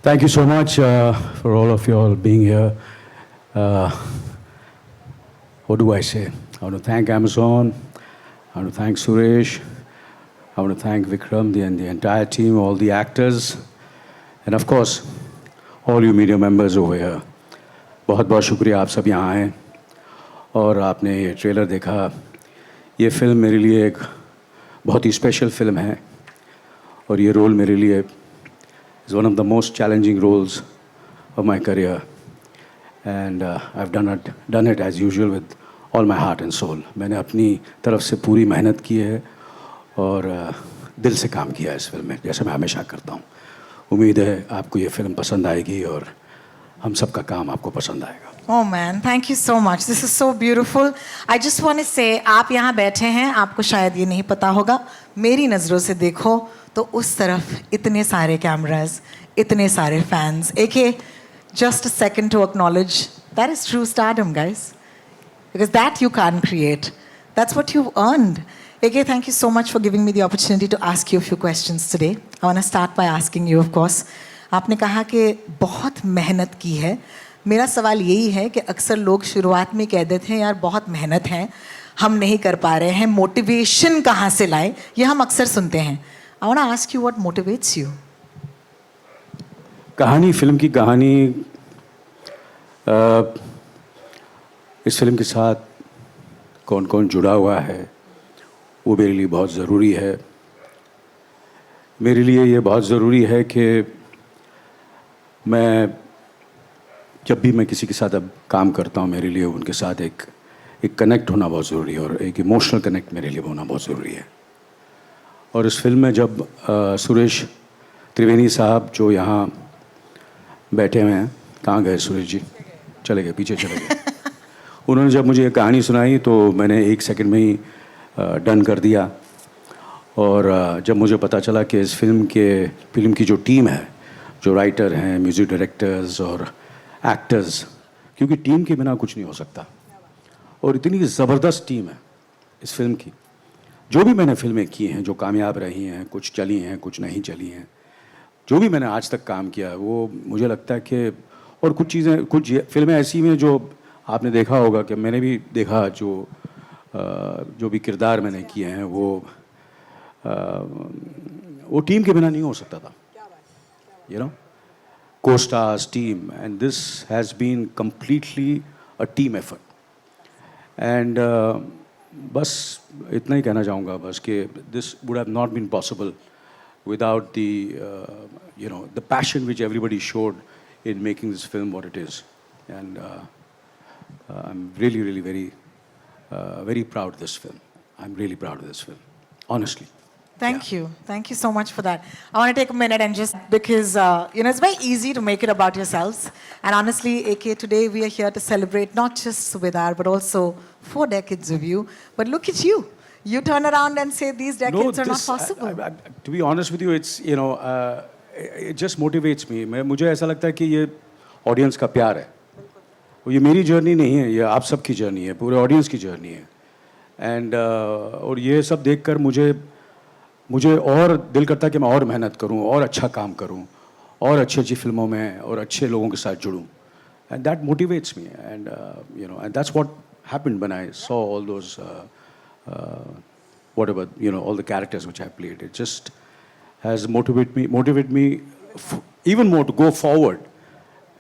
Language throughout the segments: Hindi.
Thank you so much for all of you all being here. Uh, what do I say? I want to thank Amazon. I want to thank Suresh. I want to thank Vikram and the entire team, all the actors, and of course, all you media members over here. बहुत बहुत शुक्रिया आप सब यहाँ आए और आपने ये ट्रेलर देखा. ये फिल्म मेरे लिए एक बहुत ही स्पेशल फिल्म है और ये रोल मेरे लिए is one of the most challenging roles of my career, and I've done it as usual with all my heart and soul. मैंने अपनी तरफ से पूरी मेहनत की है और दिल से काम किया है इस फिल्म में, जैसे मैं हमेशा करता हूँ. उम्मीद है आपको ये फिल्म पसंद आएगी और हम सब का काम आपको पसंद आएगा. Oh man, thank you so much. This is so beautiful. I just want to say, आप यहाँ बैठे हैं, आपको शायद ये नहीं पता होगा. मेरी नज़रों से देखो तो उस तरफ इतने सारे कैमरास, इतने सारे fans. just a second to acknowledge that is true stardom, guys. Because that you can't create. That's what you've earned. AK, thank you so much for giving me the opportunity to ask you a few questions today. I want to start by asking you, of course. आपने कहा कि बहुत मेहनत की है. मेरा सवाल यही है कि अक्सर लोग शुरुआत में कह देते हैं यार बहुत मेहनत है, हम नहीं कर पा रहे हैं, मोटिवेशन कहाँ से लाए, ये हम अक्सर सुनते हैं. I want to ask you what motivates you. कहानी, फिल्म की कहानी, इस फिल्म के साथ कौन कौन जुड़ा हुआ है वो मेरे लिए बहुत ज़रूरी है. मेरे लिए ये बहुत ज़रूरी है कि मैं जब भी मैं किसी के साथ अब काम करता हूँ, मेरे लिए उनके साथ एक कनेक्ट होना बहुत ज़रूरी है और एक इमोशनल कनेक्ट मेरे लिए होना बहुत ज़रूरी है. और इस फिल्म में जब सुरेश त्रिवेणी साहब जो यहाँ बैठे हुए हैं, कहाँ गए सुरेश जी? चले गए, पीछे चले गए. उन्होंने जब मुझे ये कहानी सुनाई तो मैंने 1 सेकंड में ही डन कर दिया. और जब मुझे पता चला कि इस फिल्म की जो टीम है, जो राइटर हैं, म्यूज़िक डायरेक्टर्स और एक्टर्स, क्योंकि टीम के बिना कुछ नहीं हो सकता और इतनी ज़बरदस्त टीम है इस फिल्म की. जो भी मैंने फिल्में की हैं, जो कामयाब रही हैं, कुछ चली हैं, कुछ नहीं चली हैं, जो भी मैंने आज तक काम किया है वो मुझे लगता है कि, और कुछ चीज़ें, कुछ फिल्में ऐसी हैं जो आपने देखा होगा कि मैंने भी देखा, जो भी किरदार मैंने किए हैं वो टीम के बिना नहीं हो सकता था. You know, co-stars, team, and this has been completely a team effort. And बस इतना ही कहना चाहूँगा बस कि this would have not been possible without the passion which everybody showed in making this film what it is. And I'm really very proud of this film. I'm really proud of this film, honestly. Thank you. Thank you so much for that. I want to take a minute and just, because, it's very easy to make it about yourselves. And honestly, AK, today we are here to celebrate not just Subedar, but also 4 decades of you. But look at you. You turn around and say these decades are not possible. To be honest with you, it's, it just motivates me. मुझे ऐसा लगता है कि ये ऑडियंस का प्यार है. ये मेरी जर्नी नहीं है, ये आप सब की जर्नी है, पूरे ऑडियंस की जर्नी है. एंड और ये सब देखकर मुझे और दिल करता है कि मैं और मेहनत करूं, और अच्छा काम करूं, और अच्छी फिल्मों में और अच्छे लोगों के साथ जुड़ूं. And that motivates me. And and that's what happened when I saw all those whatever, all the characters which I played. It just has motivated me even more to go forward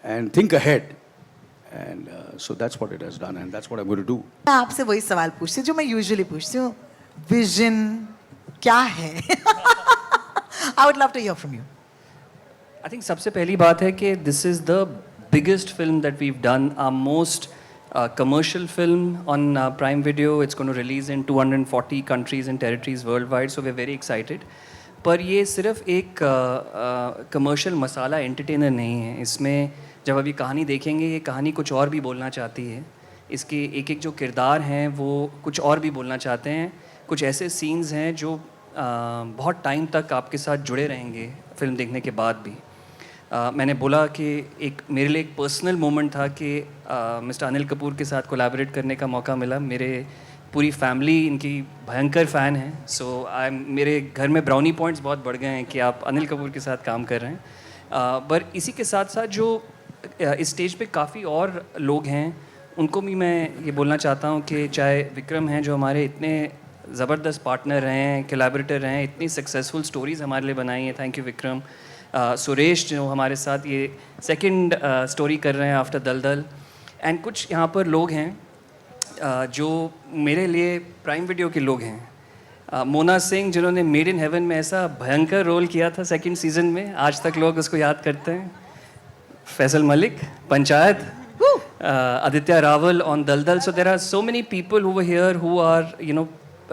and think ahead. And so that's what it has done, and that's what I'm going to do. मैं आपसे वही सवाल पूछती हूँ जो मैं यूजुअली पूछती हूँ. विजन क्या है? I would love to hear from you. I think सबसे पहली बात है कि this is the biggest film that we've done, our most commercial film on Prime Video. It's going to release in 240 countries and territories worldwide, so we're very excited. पर ये सिर्फ एक कमर्शियल मसाला एंटरटेनर नहीं है. इसमें जब अभी कहानी देखेंगे, ये कहानी कुछ और भी बोलना चाहती है. इसके एक जो किरदार हैं वो कुछ और भी बोलना चाहते हैं. कुछ ऐसे सीन्स हैं जो बहुत टाइम तक आपके साथ जुड़े रहेंगे फिल्म देखने के बाद भी. मैंने बोला कि मेरे लिए एक पर्सनल मोमेंट था कि मिस्टर अनिल कपूर के साथ कोलैबोरेट करने का मौका मिला. मेरे पूरी फैमिली इनकी भयंकर फ़ैन है. सो मेरे घर में ब्राउनी पॉइंट्स बहुत बढ़ गए हैं कि आप अनिल कपूर के साथ काम कर रहे हैं. पर इसी के साथ साथ जो इस स्टेज पे काफ़ी और लोग हैं, उनको भी मैं ये बोलना चाहता हूँ कि चाहे विक्रम हैं जो हमारे इतने ज़बरदस्त पार्टनर रहे हैं, कोलैबोरेटर रहे हैं, इतनी सक्सेसफुल स्टोरीज़ हमारे लिए बनाई हैं, थैंक यू विक्रम। सुरेश जो हमारे साथ ये सेकंड स्टोरी कर रहे हैं आफ्टर दलदल, एंड कुछ यहाँ पर लोग हैं जो मेरे लिए प्राइम वीडियो के लोग हैं। मोना सिंह जिन्होंने मेड इन हेवन में ऐसा भयंकर रोल किया था सेकंड सीजन में, आज तक लोग उसको याद करते हैं। Faisal Malik, panchayat, Aditya Raval on Daldal. So there are so many people who were here who are, you know,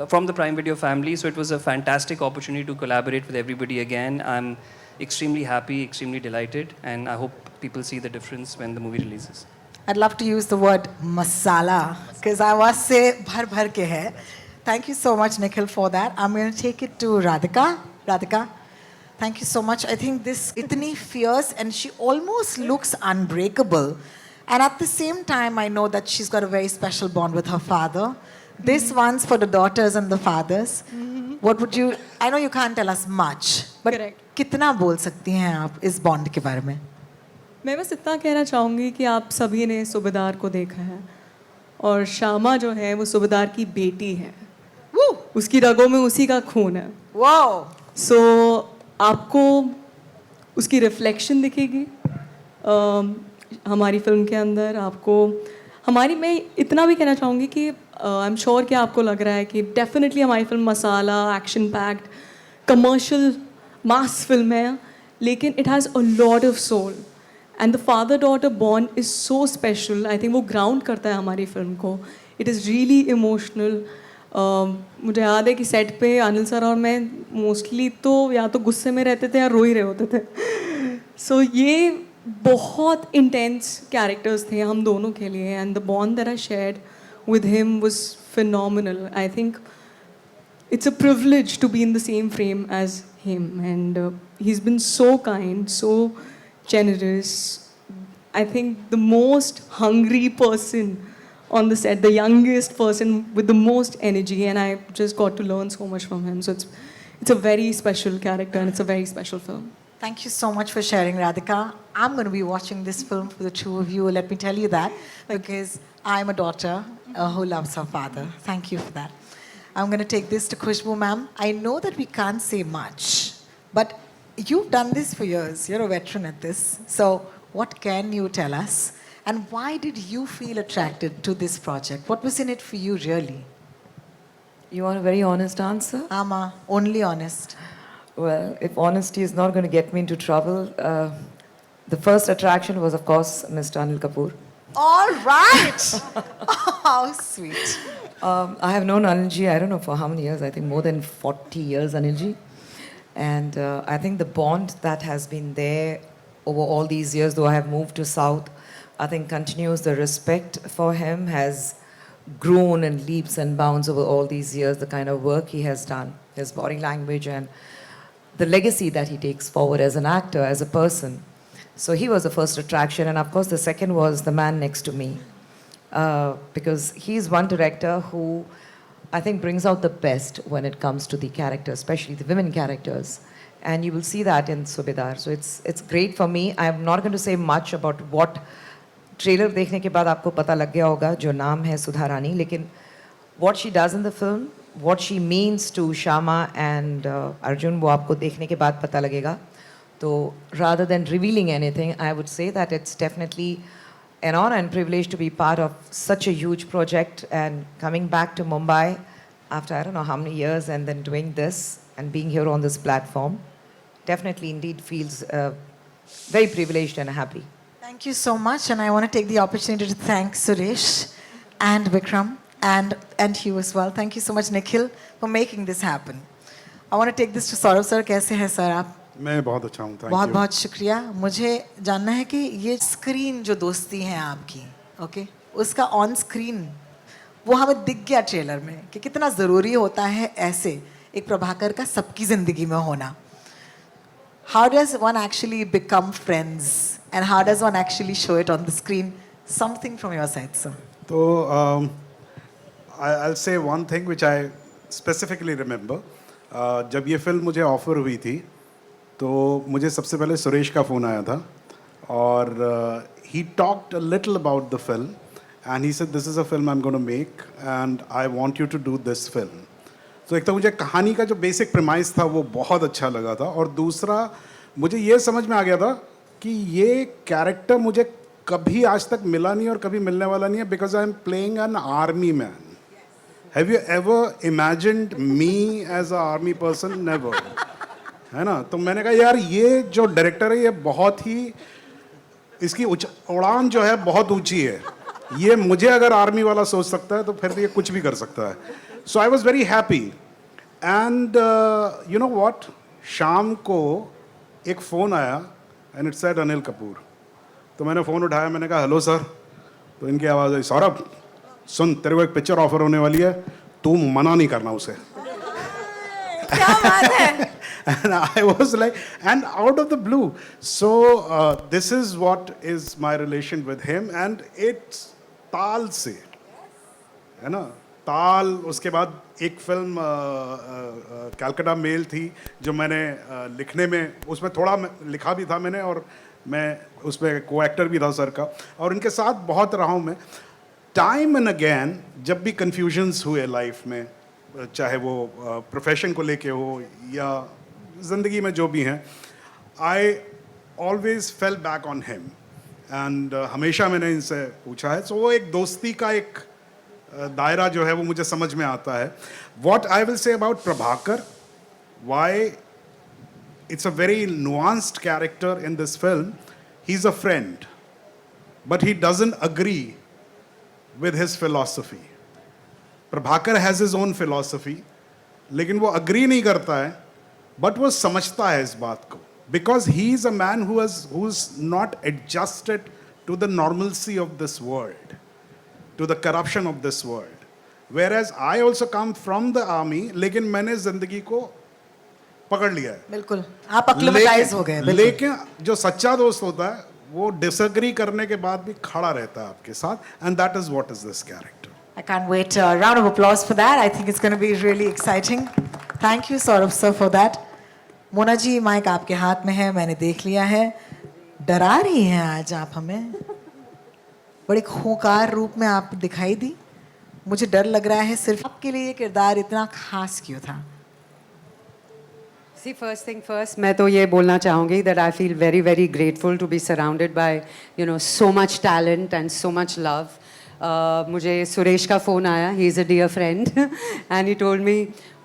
from the Prime Video family. So it was a fantastic opportunity to collaborate with everybody again. I'm extremely happy, extremely delighted, and I hope people see the difference when the movie releases. I'd love to use the word masala because आवाज से भर भर के है. Thank you so much, Nikhil, for that. I'm going to take it to Radhika. Radhika, thank you so much. I think this itni fierce and she almost looks unbreakable. And at the same time, I know that she's got a very special bond with her father. This one's for the daughters and the fathers. What would you, I know you can't tell us much, but Correct. कितना बोल सकती हैं आप इस बॉन्ड के बारे में? मैं बस इतना कहना चाहूँगी कि आप सभी ने सूबेदार को देखा है और श्यामा जो है वो सूबेदार की बेटी है. Woo! उसकी रगों में उसी का खून है. Wow! सो आपको उसकी रिफ्लेक्शन दिखेगी हमारी फिल्म के अंदर. आपको हमारी, मैं इतना भी कहना चाहूँगी कि आई एम श्योर कि आपको लग रहा है कि डेफिनेटली हमारी film masala, action packed, commercial mass film है, लेकिन it has a lot of soul. And the father daughter bond is so special. I think वो ग्राउंड करता है हमारी फिल्म को. It is really emotional. मुझे याद है कि सेट पे अनिल सर और मैं मोस्टली तो या तो गुस्से में रहते थे या रो ही रहे होते थे. सो ये बहुत इंटेंस कैरेक्टर्स थे हम दोनों के लिए, and the bond that I shared with him was phenomenal. I think it's a privilege to be in the same frame as him, and he's been so kind, so generous. I think the most hungry person on the set, the youngest person with the most energy, and I just got to learn so much from him. So it's a very special character and it's a very special film. Thank you so much for sharing, Radhika. I'm going to be watching this film for the two of you. Let me tell you that, because I'm a daughter who loves her father. Thank you for that. I'm going to take this to Khushbu ma'am. I know that we can't say much, but you've done this for years. You're a veteran at this. So what can you tell us? And why did you feel attracted to this project? What was in it for you, really? You want a very honest answer? Ama, only honest. Well, if honesty is not going to get me into trouble, the first attraction was, of course, Mr. Anil Kapoor. All right. Oh, how sweet. I have known Anilji, I don't know for how many years, I think more than 40 years, Anilji. And I think the bond that has been there over all these years, though I have moved to South, I think continues. The respect for him has grown in leaps and bounds over all these years, the kind of work he has done, his body language, and the legacy that he takes forward as an actor, as a person. So he was the first attraction, and of course the second was the man next to me. Because he's one director who I think brings out the best when it comes to the characters, especially the women characters. And you will see that in Subedar. So it's great for me. I'm not going to say much about what trailer देखने के बाद आपको पता लग गया होगा जो नाम है सुधा रानी, लेकिन what she does in the film, what she means to Shama and Arjun, वो आपको देखने के बाद पता लगेगा. So rather than revealing anything, I would say that it's definitely an honor and privilege to be part of such a huge project, and coming back to Mumbai after I don't know how many years and then doing this and being here on this platform definitely indeed feels very privileged and happy. Thank you so much, and I want to take the opportunity to thank Suresh and Vikram and you as well. Thank you so much, Nikhil, for making this happen. I want to take this to Saurav sir. कैसे हैं सर आप? मैं बहुत अच्छा हूँ. बहुत बहुत शुक्रिया. मुझे जानना है कि ये स्क्रीन जो दोस्ती है आपकी, ओके, उसका ऑन स्क्रीन वो हमें दिख गया ट्रेलर में कि कितना ज़रूरी होता है ऐसे एक प्रभाकर का सबकी ज़िंदगी में होना. How does one actually become friends and how does one actually show it on the screen? Something from your side, sir. तो I'll say one thing which I specifically remember. जब ये फिल्म मुझे ऑफर हुई थी तो मुझे सबसे पहले सुरेश का फ़ोन आया था और he talked a little about the film and he said this is a film I am gonna make and I want you to do this film. तो एक तो मुझे कहानी का जो बेसिक प्रेमाइस था वो बहुत अच्छा लगा था और दूसरा मुझे ये समझ में आ गया था कि ये कैरेक्टर मुझे कभी आज तक मिला नहीं और कभी मिलने वाला नहीं है because I am playing an army man. Have you ever imagined me as a army person? Never. है ना. तो मैंने कहा यार ये जो डायरेक्टर है ये बहुत ही इसकी उड़ान जो है बहुत ऊंची है. ये मुझे अगर आर्मी वाला सोच सकता है तो फिर ये कुछ भी कर सकता है. So I was very happy and you know what, शाम को एक फ़ोन आया and it said Anil Kapoor. तो मैंने फ़ोन उठाया, मैंने कहा हेलो सर. तो इनकी आवाज़ आई, सौरभ सुन तेरे को एक पिक्चर ऑफर होने वाली है, तू मना नहीं करना उसे. क्या बात है. And I was like, and out of the blue. So this is what is my relation with him, and it's ताल से, है ना. ताल. उसके बाद एक फिल्म कैलकाटा मेल थी जो मैंने लिखने में, उसमें थोड़ा लिखा भी था मैंने और मैं उसमें को एक्टर भी था सर का, और इनके साथ बहुत रहा हूँ मैं. टाइम एंड अगेन जब भी कन्फ्यूजन्स हुए लाइफ में, चाहे वो प्रोफेशन को लेके हो या ज़िंदगी में जो भी हैं, I always fell back on him and हमेशा मैंने इनसे पूछा है. सो वो एक दोस्ती का एक दायरा जो है वो मुझे समझ में आता है. What I will say about Prabhakar, why it's a very nuanced character in this film. He is a friend but he doesn't agree with his philosophy. Prabhakar has his own philosophy, लेकिन वो agree नहीं करता है, but वो समझता है इस बात को, because he is a man who's not adjusted to the normalcy of this world, to the corruption of this world. Whereas I also come from the army, लेकिन मैंने जिंदगी को पकड़ लिया है. बिल्कुल आप अक्लेमेटाइज हो गए. बिल्कुल. लेकिन जो सच्चा दोस्त होता है वो डिसएग्री करने के बाद भी खड़ा रहता है आपके साथ, and that is what is this character. I can't wait. A round of applause for that. I think it's going to be really exciting. Thank you, Saurabh sir, for that. Mona ji mic आपके हाथ में है, मैंने देख लिया है. डरा रही हैं आज आप हमें, बड़े खूंखार रूप में आप दिखाई दी. मुझे डर लग रहा है सिर्फ आपके लिए ये किरदार इतना खास क्यों था? See, first thing first, मैं तो ये बोलना चाहूँगी that I feel very, very grateful to be surrounded by, you know, so much talent and so much love. मुझे सुरेश का फ़ोन आया, he is a dear friend, and he told me,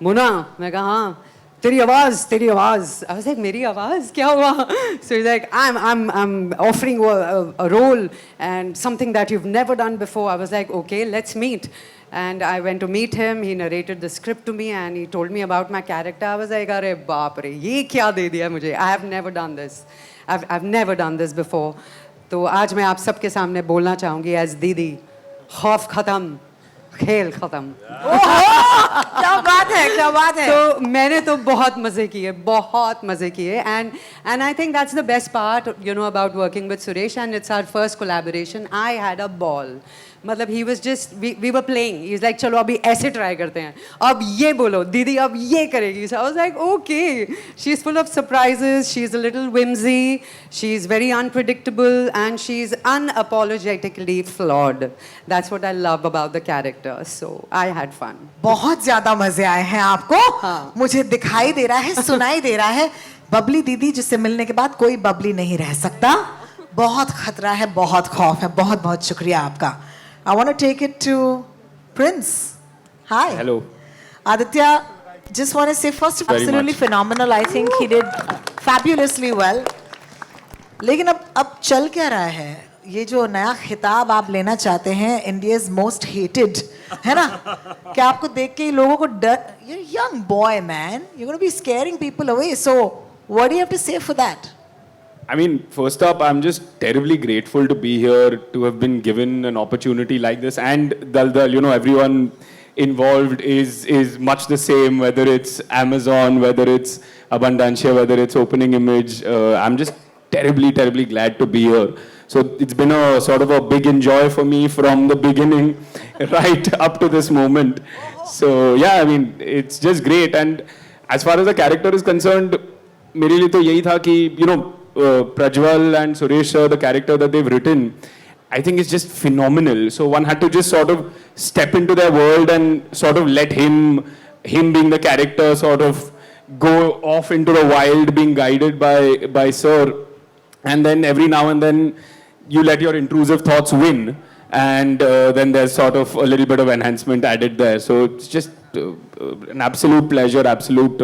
मुना, मैं कहा हाँ, तेरी आवाज़. I was like, मेरी आवाज़ क्या हुआ? So he's like, I'm offering you a role and something that you've never done before. I was like, okay, let's meet. And I went to meet him. He narrated the script to me and he told me about my character. I was like, अरे बाप रे, ये क्या दे दिया मुझे? I have never done this. I've never done this before. तो आज मैं आप सबके सामने बोलना चाहूँगी as दीदी, खौफ खत्म, खेल खत्म. क्या बात है, क्या बात है. तो मैंने तो बहुत मज़े किए and I think that's the best part, you know, about working with Suresh, and it's our first collaboration. I had a ball. मतलब he was just we were playing. He's like चलो अभी ऐसे try करते हैं, अब ये बोलो दीदी, अब ये करेगी. So I was like okay. She's full of surprises. She's a little whimsy. She's very unpredictable and she's unapologetically flawed. That's what I love about the character. So I had fun. बहुत ज्यादा मजे आए हैं आपको. हाँ. मुझे दिखाई दे रहा है, सुनाई दे रहा है. बबली दीदी जिससे मिलने के बाद कोई बबली नहीं रह सकता. बहुत खतरा है, बहुत खौफ है. बहुत बहुत शुक्रिया आपका. I want to take it to Prince. Hi. Hello. Aditya, just want to say first, Very absolutely much. phenomenal. I think he did fabulously well. लेकिन अब चल क्या रहा है? ये जो नया खिताब आप लेना चाहते हैं, India's most hated, है ना? क्या आपको देख के लोगों को डर? You're a young boy, man. You're going to be scaring people away. So, what do you have to say for that? I mean, first up, I'm just terribly grateful to be here, to have been given an opportunity like this, and Daldal, you know, everyone involved is much the same, whether it's Amazon, whether it's Abundancia, whether it's Opening Image. I'm just terribly glad to be here. So it's been a sort of a big enjoy for me from the beginning right up to this moment. So yeah, I mean, it's just great. And as far as the character is concerned, मेरे लिए तो यही था कि Prajwal and Suresh sir, the character that they've written, I think it's just phenomenal. So one had to just sort of step into their world and sort of let him being the character, sort of go off into the wild, being guided by sir, and then every now and then you let your intrusive thoughts win, and then there's sort of a little bit of enhancement added there. So it's just an absolute pleasure, absolute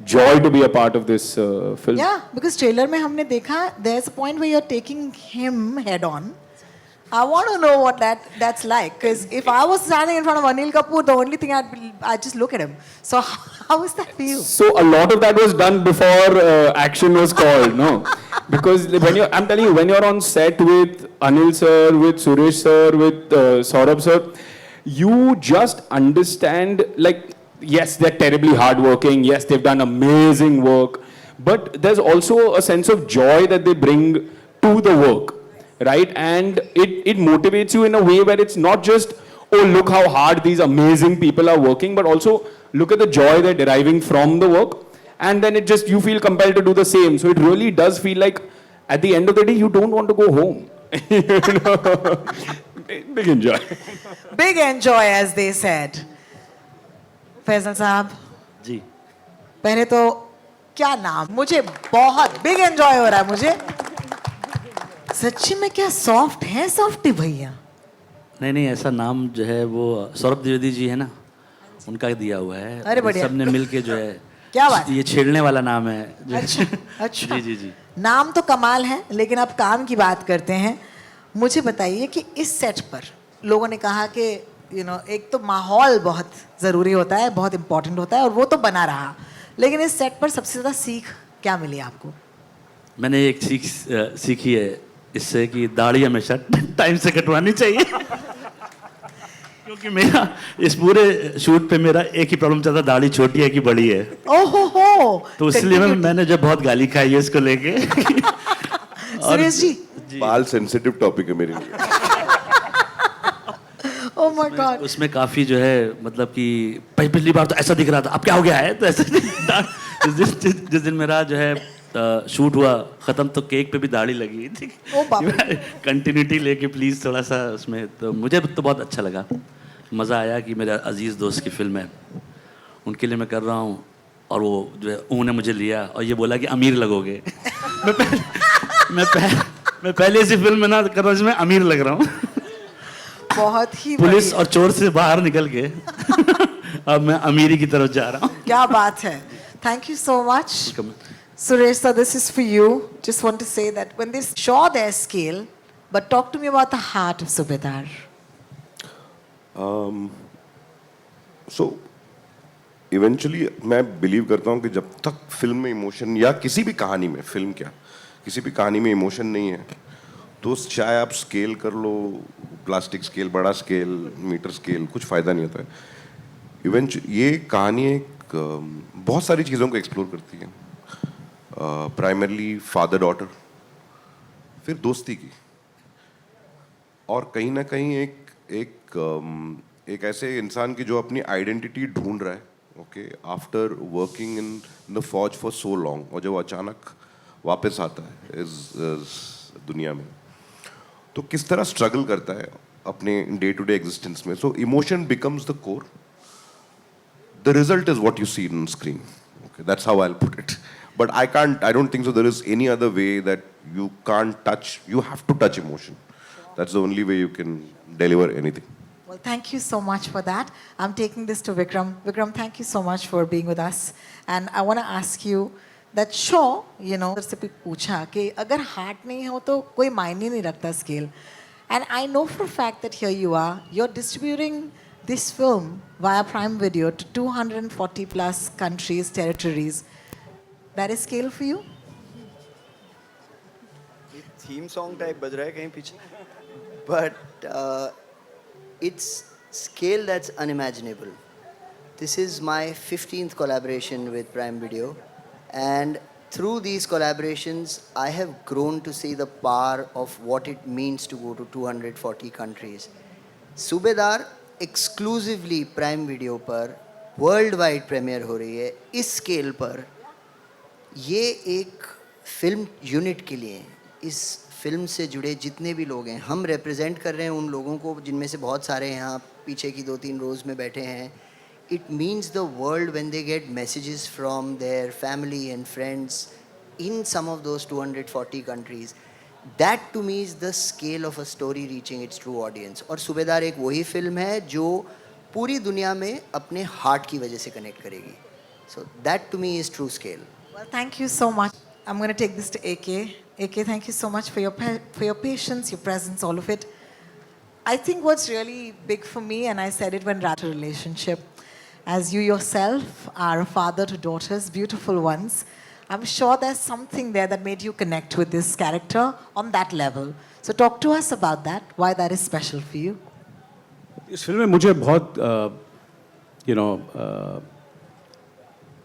joy to be a part of this film. Yeah, because trailer में हमने देखा there's a point where you're taking him head on. I want to know what that's like, because if I was standing in front of Anil Kapoor, the only thing I'd just look at him. So how is that for you? So a lot of that was done before action was called, no? Because I'm telling you, when you're on set with Anil sir, with Suresh sir, with Saurabh sir, you just understand, like, yes, they're terribly hardworking. Yes, they've done amazing work. But there's also a sense of joy that they bring to the work, right? And it motivates you in a way where it's not just, oh, look how hard these amazing people are working, but also look at the joy they're deriving from the work. And then you feel compelled to do the same. So it really does feel like, at the end of the day, you don't want to go home. Big enjoy. Big enjoy, as they said. Faizal साहब जी पहले तो क्या नाम, मुझे बहुत बिग एंजॉय हो रहा है मुझे सच्ची में। क्या सॉफ्ट है सॉफ्टी भैया? नहीं नहीं, ऐसा नाम जो है वो सौरभ द्विवेदी जी है ना, उनका दिया हुआ है। अरे बढ़िया। सबने मिल के जो है क्या बात है? ये छेड़ने वाला नाम है अच्छा अच्छा जी जी जी। नाम तो कमाल है, लेकिन अब काम की बात करते हैं। मुझे बताइए कि इस सेट पर लोगों ने कहा कि एक तो माहौल बहुत ज़रूरी होता है, बहुत इम्पोर्टेंट होता है, और वो तो बना रहा, लेकिन इस सेट पर सबसे ज़्यादा सीख क्या मिली आपको? मैंने एक सीखी है इससे कि दाढ़ी हमेशा टाइम से कटवानी चाहिए क्योंकि मेरा इस पूरे शूट पे मेरा एक ही प्रॉब्लम चलता, दाढ़ी छोटी है कि बड़ी है। ओहो हो, तो इसलिए मैंने जब बहुत गाली खाई है इसको लेके। सुरेश जी, बाल सेंसिटिव टॉपिक है मेरे लिए। Oh my God. उसमें काफी जो है मतलब कि पिछली बार तो ऐसा दिख रहा था, अब क्या हो गया है, तो ऐसा जिस दिन मेरा जो है शूट हुआ खत्म, तो केक पे भी दाढ़ी लगी थी। कंटिन्यूटी लेके प्लीज थोड़ा सा उसमें, तो मुझे तो बहुत अच्छा लगा, मज़ा आया कि मेरा अजीज़ दोस्त की फिल्म है, उनके लिए मैं कर रहा हूँ, और वो जो है उन्होंने मुझे लिया और ये बोला कि अमीर लगोगे। मैं पहले इसी फिल्म में ना कर रहा हूँ जिसमें अमीर लग रहा हूँ। बहुत ही पुलिस और चोर से बाहर निकल के अब मैं अमीरी की तरफ जा रहा हूँ। क्या बात है। Thank you so much Suresh sir, this is for you. Just want to say that when they show their scale, but talk to me about the heart of Subedar. So eventually मैं बिलीव करता हूँ कि जब तक फिल्म में इमोशन, या किसी भी कहानी में, फिल्म क्या, किसी भी कहानी में इमोशन नहीं है, तो चाहे आप स्केल कर लो, प्लास्टिक स्केल, बड़ा स्केल, मीटर स्केल, कुछ फ़ायदा नहीं होता है। ये कहानी एक बहुत सारी चीज़ों को एक्सप्लोर करती है, प्राइमरली फादर डॉटर, फिर दोस्ती की, और कहीं ना कहीं एक ऐसे इंसान की जो अपनी आइडेंटिटी ढूंढ रहा है, okay, after working in the फौज फॉर सो लॉन्ग, और जब वो अचानक वापस आता है इस दुनिया में, तो किस तरह स्ट्रगल करता है अपने डे टू डे एग्जिस्टेंस में। So emotion becomes the core, the result is what you see on screen, okay, that's how I will put it. But I don't think so there is any other way that you can't touch, you have to touch emotion. That's the only way you can deliver anything. Well, thank you so much for that. I'm taking this to Vikram. Vikram, thank you so much for being with us. And I want to ask you that sure, से पूछा कि अगर heart नहीं हो तो कोई मायने नहीं रखता scale. And I know for a fact that here you are, you're distributing this film via Prime Video to 240 plus countries, territories. That is scale for you? Theme song type बज रहा है कहीं पीछे, but it's scale that's unimaginable. This is my 15th collaboration with Prime Video, and through these collaborations I have grown to see the power of what it means to go to 240 countries. सूबेदार exclusively Prime Video पर वर्ल्ड वाइड प्रीमियर हो रही है इस स्केल पर. ये एक फिल्म यूनिट के लिए, इस फिल्म से जुड़े जितने भी लोग हैं, हम रिप्रेजेंट कर रहे हैं उन लोगों को जिनमें से बहुत सारे यहाँ पीछे की 2-3 रोज़ में बैठे हैं. It means the world when they get messages from their family and friends in some of those 240 countries. That to me is the scale of a story reaching its true audience. और सूबेदार एक वही फिल्म है जो पूरी दुनिया में अपने हार्ट की वजह से कनेक्ट करेगी. So that to me is true scale. Well, thank you so much. I'm going to take this to AK. AK, thank you so much for your patience, your presence, all of it. I think what's really big for me, and I said it when Rata relationship, as you yourself are a father to daughters, beautiful ones, I'm sure there's something there that made you connect with this character on that level. So talk to us about that, why that is special for you. इस फिल्म में मुझे बहुत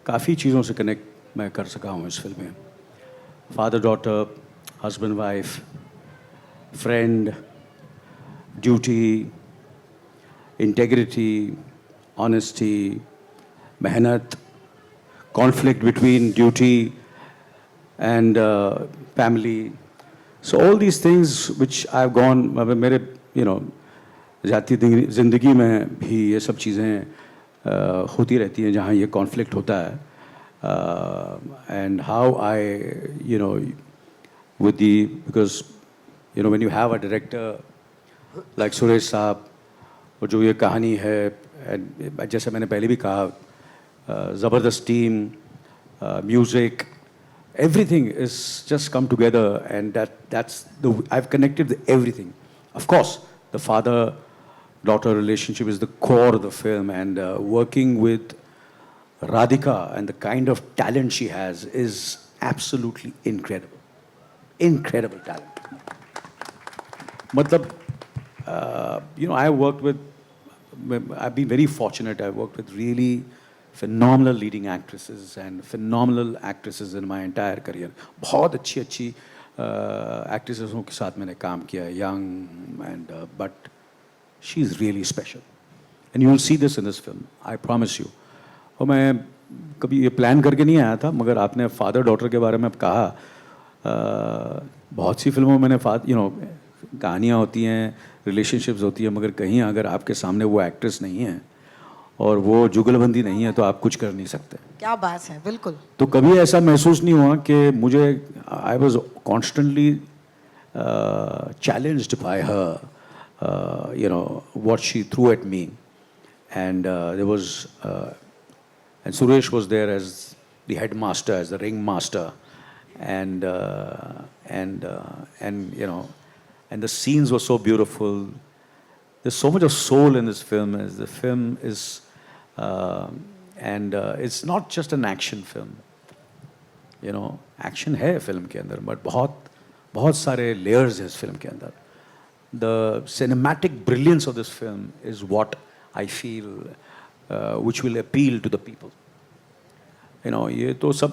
काफ़ी चीज़ों से कनेक्ट मैं कर सका हूँ इस फिल्म में. Father daughter, husband wife, friend, duty, integrity, honesty, मेहनत, conflict between duty and family. So all these things which I've gone, मेरे जाती ज़िंदगी में भी ये सब चीज़ें होती रहती हैं जहाँ ये conflict होता है. And how I, with because when you have a director like Suresh साहब, और जो ये कहानी है, जैसे मैंने पहले भी कहा, ज़बरदस्त team, music, everything is just come together, and I've connected with everything. Of course, the father-daughter relationship is the core of the film, and working with Radhika and the kind of talent she has is absolutely incredible. Incredible talent. Matlab, I've been very fortunate. I've worked with really phenomenal leading actresses and phenomenal actresses in my entire career. बहुत अच्छी actresses के साथ मैंने काम किया है, young, and but she's really special, and you will see this in this film. I promise you. और मैं कभी ये प्लान करके नहीं आया था, मगर आपने फादर डॉटर के बारे में कहा, बहुत सी फिल्मों में मैंने कहानियाँ होती हैं, रिलेशनशिप्स होती है, मगर कहीं अगर आपके सामने वो एक्ट्रेस नहीं है और वो जुगलबंदी नहीं है तो आप कुछ कर नहीं सकते. क्या बात है, बिल्कुल. तो कभी ऐसा महसूस नहीं हुआ कि मुझे I was constantly challenged bye her, what she threw at me, and there was and Suresh was there as the headmaster, as the ringmaster, and the scenes were so beautiful. There's so much of soul in this film. As the film is, and it's not just an action film. Action है film के अंदर, but बहुत सारे layers हैं इस film के अंदर. The cinematic brilliance of this film is what I feel which will appeal to the people. ये तो सब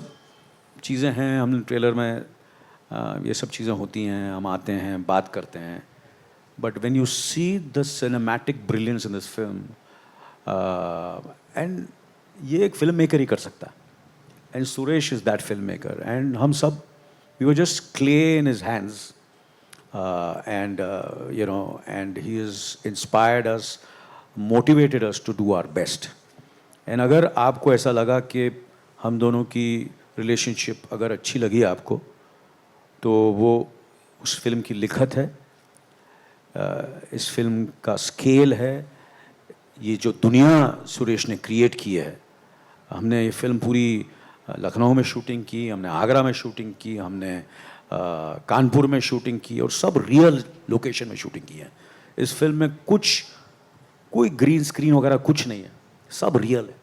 चीज़ें हैं, हम ट्रेलर में ये सब चीज़ें होती हैं, हम आते हैं, बात करते हैं. But when you see the cinematic brilliance in this film, and ये एक फिल्म मेकर ही कर सकता है, and Suresh is that filmmaker, and हम सब, we were just clay in his hands, and he has inspired us, motivated us to do our best. And अगर आपको ऐसा लगा कि हम दोनों की रिलेशनशिप अगर अच्छी लगी आपको, तो वो उस फिल्म की लिखत है, इस फिल्म का स्केल है, ये जो दुनिया सुरेश ने क्रिएट की है. हमने ये फिल्म पूरी लखनऊ में शूटिंग की, हमने आगरा में शूटिंग की, हमने कानपुर में शूटिंग की, और सब रियल लोकेशन में शूटिंग की है. इस फिल्म में कोई ग्रीन स्क्रीन वगैरह कुछ नहीं है, सब रियल है.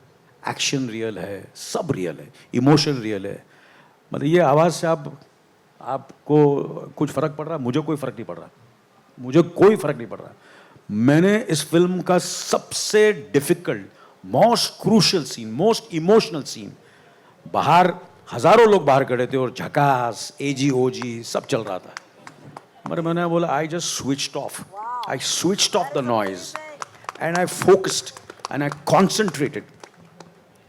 एक्शन रियल है, सब रियल है, इमोशन रियल है. मतलब ये आवाज़ से आपको कुछ फ़र्क पड़ रहा है? मुझे कोई फ़र्क नहीं पड़ रहा, मुझे कोई फ़र्क नहीं पड़ रहा. मैंने इस फिल्म का सबसे difficult, most crucial scene, most emotional scene, बाहर हज़ारों लोग बाहर खड़े थे और झकास, एजी ओजी सब चल रहा था, मगर मैंने बोला I just switched off. I switched off the noise and I focused and I concentrated.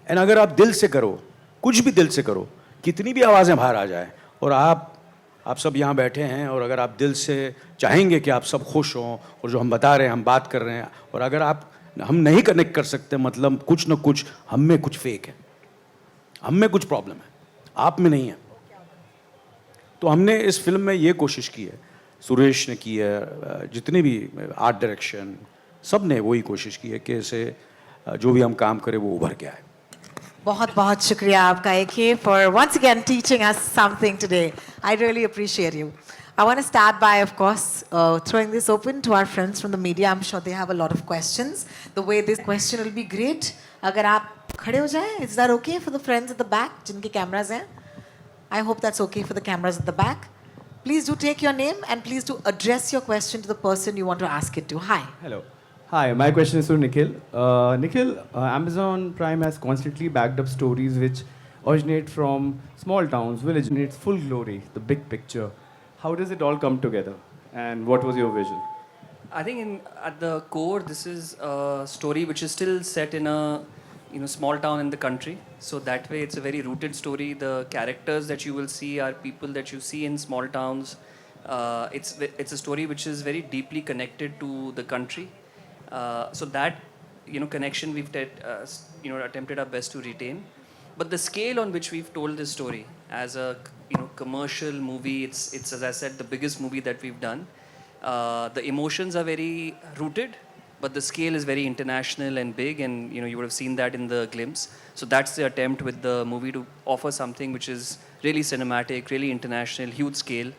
And अगर आप दिल से करो, कुछ भी दिल से करो, कितनी भी आवाज़ें बाहर आ जाए और आप सब यहाँ बैठे हैं और अगर आप दिल से चाहेंगे कि आप सब खुश हों और जो हम बता रहे हैं, हम बात कर रहे हैं, और अगर हम नहीं कनेक्ट कर सकते, मतलब कुछ न कुछ हम में कुछ फेक है, हम में कुछ प्रॉब्लम है, आप में नहीं है। तो हमने इस फिल्म में ये कोशिश की है, सुरेश ने की है, जितने भी आर्ट डायरेक्शन सब ने वही कोशिश की है कि इसे जो भी हम काम करें वो उभर के आए। बहुत बहुत शुक्रिया आपका AK for once again teaching us something today. I really appreciate you. I want to start by, of course, throwing this open to our friends from the media. I'm sure they have a lot of questions. The way this question will be great. अगर आप खड़े हो जाएं, is that okay for the friends at the back जिनके cameras हैं? I hope that's okay for the cameras at the back. Please do take your name and please do address your question to the person you want to ask it to. Hi. Hello. Hi, my question is to Nikhil. Nikhil, Amazon Prime has constantly backed up stories which originate from small towns, villages, in its full glory, the big picture. How does it all come together? And what was your vision? I think at the core, this is a story which is still set in a small town in the country. So that way, it's a very rooted story. The characters that you will see are people that you see in small towns. It's a story which is very deeply connected to the country. So that connection we've attempted our best to retain. But the scale on which we've told this story as a commercial movie, it's as I said, the biggest movie that we've done. The emotions are very rooted, but the scale is very international and big, and you would have seen that in the glimpse. So that's the attempt with the movie, to offer something which is really cinematic, really international, huge scale.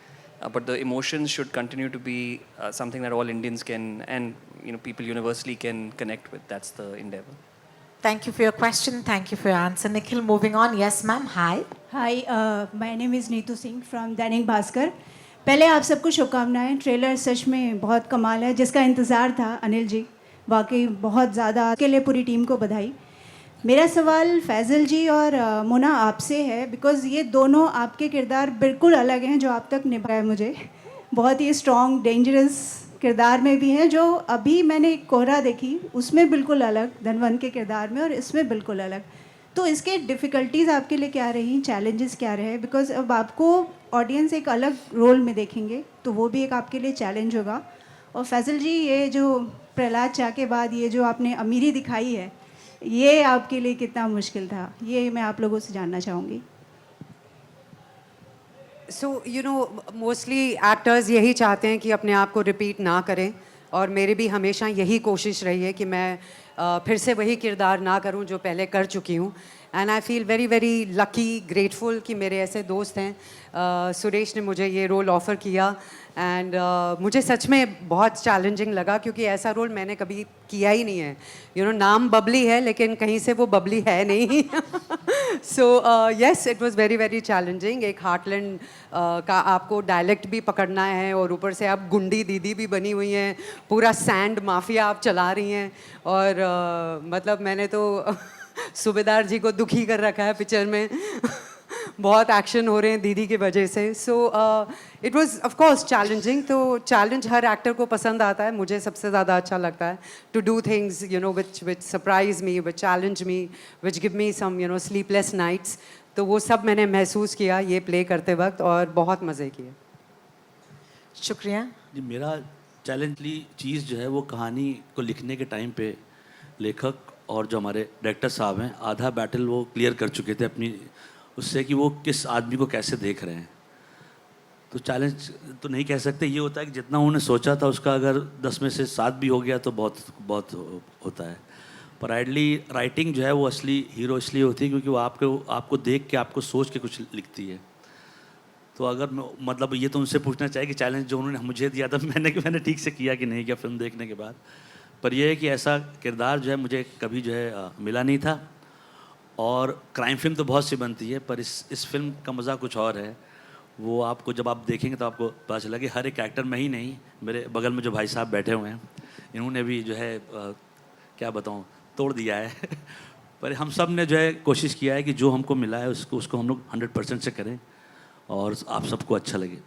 But the emotions should continue to be something that all Indians can, and people universally can connect with. That's the endeavor. Thank you for your question. Thank you for your answer. Nikhil, moving on. Yes, ma'am. Hi. Hi, my name is Neetu Singh from Dainik Bhaskar. पहले आप सबको शुभकामनाएं. ट्रेलर सच में बहुत कमाल है, जिसका इंतज़ार था अनिल जी, वाकई बहुत ज़्यादा. के लिए पूरी टीम को बधाई. मेरा सवाल फैज़ल जी और मोना आपसे है, बिकॉज़ ये दोनों आपके किरदार बिल्कुल अलग हैं जो आप तक निभाए. मुझे बहुत ही स्ट्रॉन्ग, डेंजरस किरदार में भी हैं, जो अभी मैंने कोहरा देखी उसमें बिल्कुल अलग, धनवंत के किरदार में, और इसमें बिल्कुल अलग. तो इसके डिफ़िकल्टीज़ आपके लिए क्या रही, चैलेंजेस क्या रहे? बिकॉज़ अब आपको ऑडियंस एक अलग रोल में देखेंगे, तो वो भी एक आपके लिए चैलेंज होगा. और फैज़ल जी, ये जो प्रहलाद चा के बाद ये जो आपने अमीरी दिखाई है, ये आपके लिए कितना मुश्किल था, ये मैं आप लोगों से जानना चाहूँगी. सो मोस्टली एक्टर्स यही चाहते हैं कि अपने आप को रिपीट ना करें, और मेरी भी हमेशा यही कोशिश रही है कि मैं फिर से वही किरदार ना करूं जो पहले कर चुकी हूं. And I feel very very lucky, grateful कि मेरे ऐसे दोस्त हैं. सुरेश ने मुझे ये रोल ऑफ़र किया, एंड मुझे सच में बहुत चैलेंजिंग लगा, क्योंकि ऐसा रोल मैंने कभी किया ही नहीं है. नाम बबली है, लेकिन कहीं से वो बबली है नहीं. So yes, it was very very challenging. एक हार्टलैंड का आपको डायलेक्ट भी पकड़ना है, और ऊपर से आप गुंडी दीदी भी बनी हुई हैं, पूरा सैंड माफिया आप चला रही हैं. और मतलब मैंने तो सूबेदार जी को दुखी कर रखा है पिक्चर में. बहुत एक्शन हो रहे हैं दीदी की वजह से. So it was of course challenging. तो चैलेंज हर एक्टर को पसंद आता है. मुझे सबसे ज़्यादा अच्छा लगता है to do things which surprise me, which challenge me, which give me some sleepless nights. तो वो सब मैंने महसूस किया ये प्ले करते वक्त, और बहुत मज़े किए. शुक्रिया जी. मेरा चैलेंजली चीज़ जो है वो कहानी को लिखने के टाइम पे लेखक और जो हमारे डायरेक्टर साहब हैं, आधा बैटल वो क्लियर कर चुके थे अपनी उससे, कि वो किस आदमी को कैसे देख रहे हैं. तो चैलेंज तो नहीं कह सकते. ये होता है कि जितना उन्होंने सोचा था उसका अगर 10 में से 7 भी हो गया तो बहुत बहुत होता है. पर आइडली राइटिंग जो है वो असली हीरो इसलिए होती है क्योंकि वो आपको देख के, आपको सोच के कुछ लिखती है. तो अगर मतलब ये तो उनसे पूछना चाहिए कि चैलेंज जो उन्होंने मुझे दिया था मैंने ठीक से किया कि नहीं किया फिल्म देखने के बाद. पर यह है कि ऐसा किरदार जो है मुझे कभी जो है मिला नहीं था. और क्राइम फिल्म तो बहुत सी बनती है, पर इस फिल्म का मज़ा कुछ और है. वो आपको जब आप देखेंगे तो आपको पता चला कि हर एक एक्टर में ही नहीं, मेरे बगल में जो भाई साहब बैठे हुए हैं इन्होंने भी जो है क्या बताऊँ, तोड़ दिया है. पर हम सब ने जो है कोशिश किया है कि जो हमको मिला है उसको हम लोग 100% से करें और आप सबको अच्छा लगे.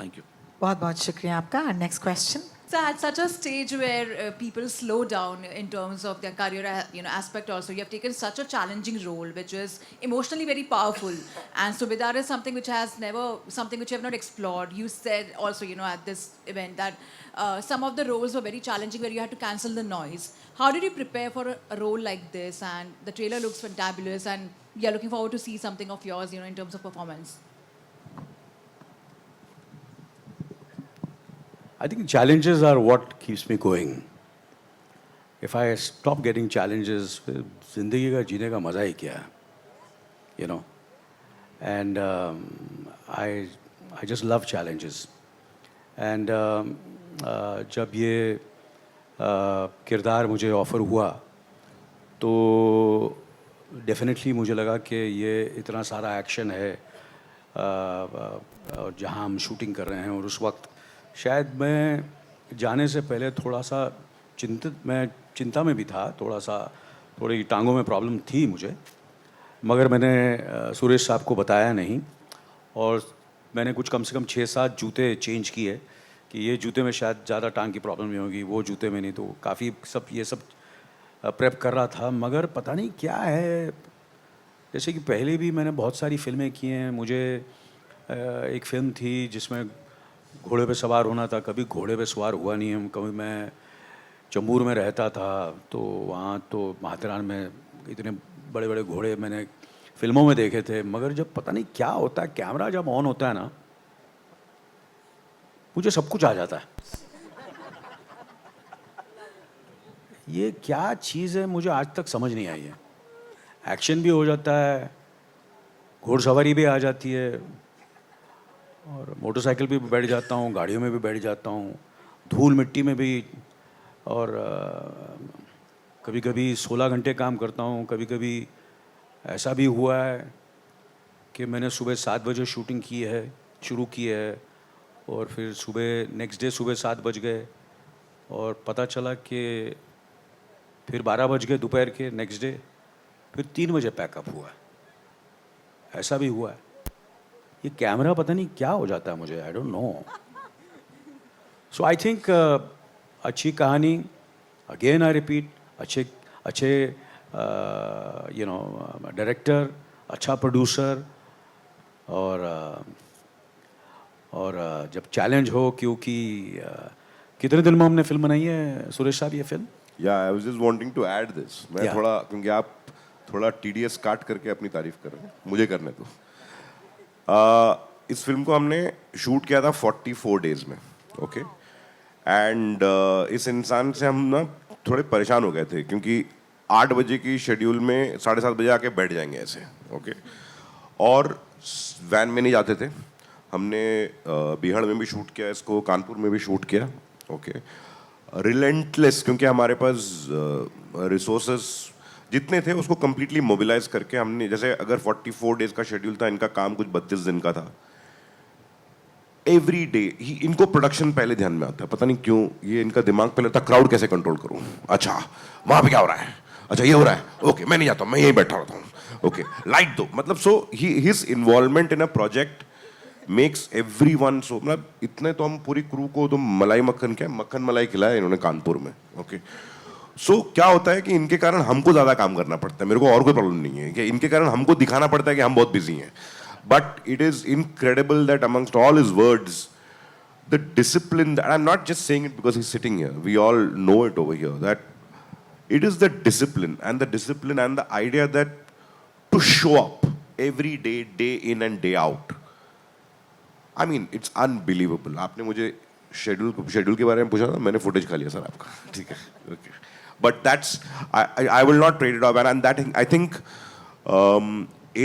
Thank you. बहुत बहुत शुक्रिया आपका. Next question. So at such a stage where people slow down in terms of their career, aspect also, you have taken such a challenging role, which is emotionally very powerful. And Subedar is something which you have not explored. You said also, at this event that some of the roles were very challenging, where you had to cancel the noise. How did you prepare for a role like this? And the trailer looks fantabulous, and we are looking forward to see something of yours, in terms of performance. I think challenges are what keeps me going. If I stop getting challenges, फिर जिंदगी का जीने का मज़ा ही क्या है, And I just love challenges. And जब ये किरदार मुझे ऑफ़र हुआ, तो डेफिनेटली मुझे लगा कि ये इतना सारा एक्शन है, और जहाँ हम शूटिंग कर रहे हैं, और उस वक्त शायद मैं जाने से पहले थोड़ा सा चिंता में भी था, थोड़ी टांगों में प्रॉब्लम थी मुझे, मगर मैंने सुरेश साहब को बताया नहीं, और मैंने कुछ कम से कम 6-7 जूते चेंज किए कि ये जूते में शायद ज़्यादा टांग की प्रॉब्लम नहीं होगी, वो जूते में नहीं, तो काफ़ी ये सब प्रेप कर रहा था। मगर पता नहीं क्या है, जैसे कि पहले भी मैंने बहुत सारी फिल्में की हैं। मुझे एक फ़िल्म थी जिसमें घोड़े पे सवार होना था, कभी घोड़े पे सवार हुआ नहीं हूँ। कभी मैं चंबूर में रहता था, तो वहाँ तो माथेरान में इतने बड़े बड़े घोड़े मैंने फिल्मों में देखे थे, मगर जब पता नहीं क्या होता है, कैमरा जब ऑन होता है ना, मुझे सब कुछ आ जाता है। ये क्या चीज़ है, मुझे आज तक समझ नहीं आई है। एक्शन भी हो जाता है, घोड़सवारी भी आ जाती है, और मोटरसाइकिल पे भी बैठ जाता हूँ, गाड़ियों में भी बैठ जाता हूँ, धूल मिट्टी में भी, और कभी कभी 16 घंटे काम करता हूँ। कभी कभी ऐसा भी हुआ है कि मैंने सुबह 7 बजे शूटिंग शुरू की है, और फिर नेक्स्ट डे सुबह 7 बज गए, और पता चला कि फिर 12 बज गए दोपहर के नेक्स्ट डे, फिर 3 बजे पैकअप हुआ। ऐसा भी हुआ है। ये कैमरा पता नहीं क्या हो जाता है मुझे, I don't know. So I think अच्छी कहानी, अगेन आई रिपीट, अच्छे डायरेक्टर, अच्छा प्रोड्यूसर, और जब चैलेंज हो, क्योंकि कितने दिन में हमने फिल्म बनाई है सुरेश साहब ये फिल्म? या I was just wanting to add this. मैं थोड़ा, क्योंकि आप थोड़ा टीडीएस काट करके अपनी तारीफ कर रहे हैं, मुझे करने दो। इस फिल्म को हमने शूट किया था 44 डेज में, ओके। एंड इस इंसान से हम ना थोड़े परेशान हो गए थे, क्योंकि 8 बजे की शेड्यूल में 7:30 बजे आके बैठ जाएंगे ऐसे, ओके। और वैन में नहीं जाते थे। हमने बिहाड़ में भी शूट किया इसको, कानपुर में भी शूट किया, ओके। रिलेंटलेस, क्योंकि हमारे पास रिसोर्सेस जितने थे उसको कम्प्लीटली मोबिलाइज करके हमने, जैसे अगर 44 डेज का शेड्यूल था, इनका काम कुछ 32 दिन का था। एवरी डे इनको प्रोडक्शन पहले ध्यान में आता है, पता नहीं क्यों। ये इनका दिमाग पहले था, क्राउड कैसे कंट्रोल करूं, अच्छा वहां पे क्या हो रहा है, अच्छा ये हो रहा है, ओके मैं नहीं जाता हूं, मैं यहीं बैठा रहता हूं, ओके लाइट दो, मतलब so his involvement in a project makes everyone so, मतलब इतने तो हम पूरी क्रू को तो मक्खन मलाई खिलाया इन्होंने कानपुर में, ओके। सो क्या होता है कि इनके कारण हमको ज़्यादा काम करना पड़ता है। मेरे को और कोई प्रॉब्लम नहीं है कि इनके कारण हमको दिखाना पड़ता है कि हम बहुत बिजी हैं, but it is incredible that amongst all his words the discipline, I am not just saying it because he is sitting here, we all know it over here, that it is the discipline and the idea that to show up every day, day in and day out. I mean, it's unbelievable. आपने मुझे शेड्यूल के बारे में पूछा था, मैंने फुटेज खा लिया सर आपका, ठीक है, okay. But that's, I will not trade it off, and that I think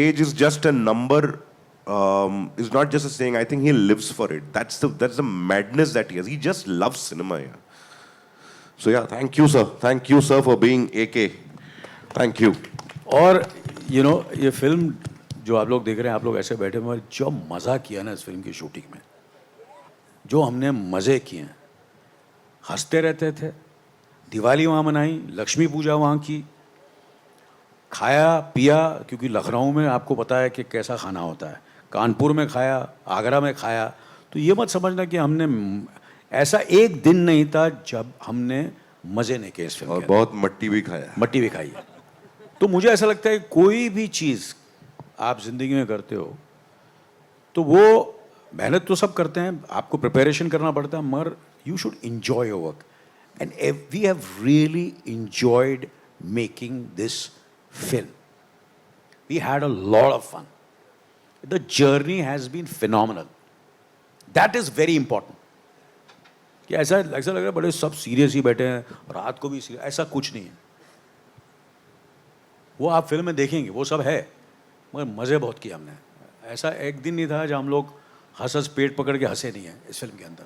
age is just a number, is not just a saying. I think he lives for it. That's the madness that he has. He just loves cinema, yeah. So yeah, thank you sir for being AK. Thank you. और ये फिल्म जो आप लोग देख रहे हैं, आप लोग ऐसे बैठे हुए, जो मज़ा किया ना इस फिल्म की शूटिंग में, जो हमने मज़े किए हैं, हंसते रहते थे। दिवाली वहाँ मनाई, लक्ष्मी पूजा वहाँ की, खाया पिया, क्योंकि लखनऊ में आपको पता है कि कैसा खाना होता है, कानपुर में खाया, आगरा में खाया। तो ये मत समझना कि हमने ऐसा एक दिन नहीं था जब हमने मजे नहीं किए इस फिल्म और के बहुत मट्टी भी खाया मट्टी भी खाई है। तो मुझे ऐसा लगता है कि कोई भी चीज़ आप जिंदगी में करते हो तो वो मेहनत तो सब करते हैं, आपको प्रिपरेशन करना पड़ता है, मगर you should enjoy your work and we have really enjoyed making this film. We had a lot of fun. The journey has been phenomenal. That is very important. कि ऐसा ऐसा लग रहा है बड़े सब सीरियस ही बैठे हैं, रात को भी सीरियस, ऐसा कुछ नहीं है. वो आप फिल्म में देखेंगे वो सब है, मगर मज़े बहुत किए हमने. ऐसा एक दिन नहीं था जब हम लोग हंस पेट पकड़ के हंसे नहीं हैं इस फिल्म के अंदर.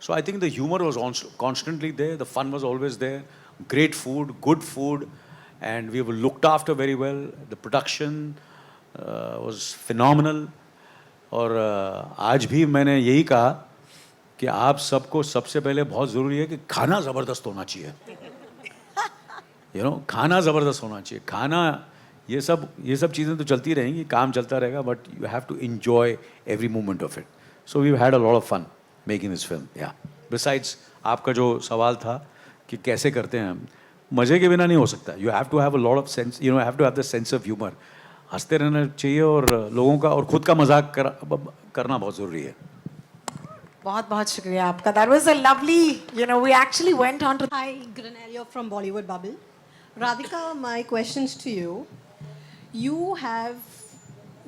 So I think the humour was constantly there, the fun was always there, great food, good food, and we were looked after very well. The production was phenomenal. और आज भी मैंने यही कहा कि आप सबको सबसे पहले बहुत ज़रूरी है कि खाना ज़बरदस्त होना चाहिए. खाना ज़बरदस्त होना चाहिए. खाना ये सब चीज़ें तो चलती रहेंगी, काम चलता रहेगा, but you have to enjoy every moment of it. So we had a lot of fun making this film. Yeah besides आपका जो सवाल था कि कैसे करते हैं हम, मज़े के बिना नहीं हो सकता. You have to have a lot of sense, have to have the sense of humour. हंसते रहना चाहिए और लोगों का और खुद का मजाक करना बहुत ज़रूरी है. बहुत बहुत शुक्रिया आपका. That was a lovely, we actually went on to. Hi, Granario from Bollywood Bubble. Radhika, my questions to you. You have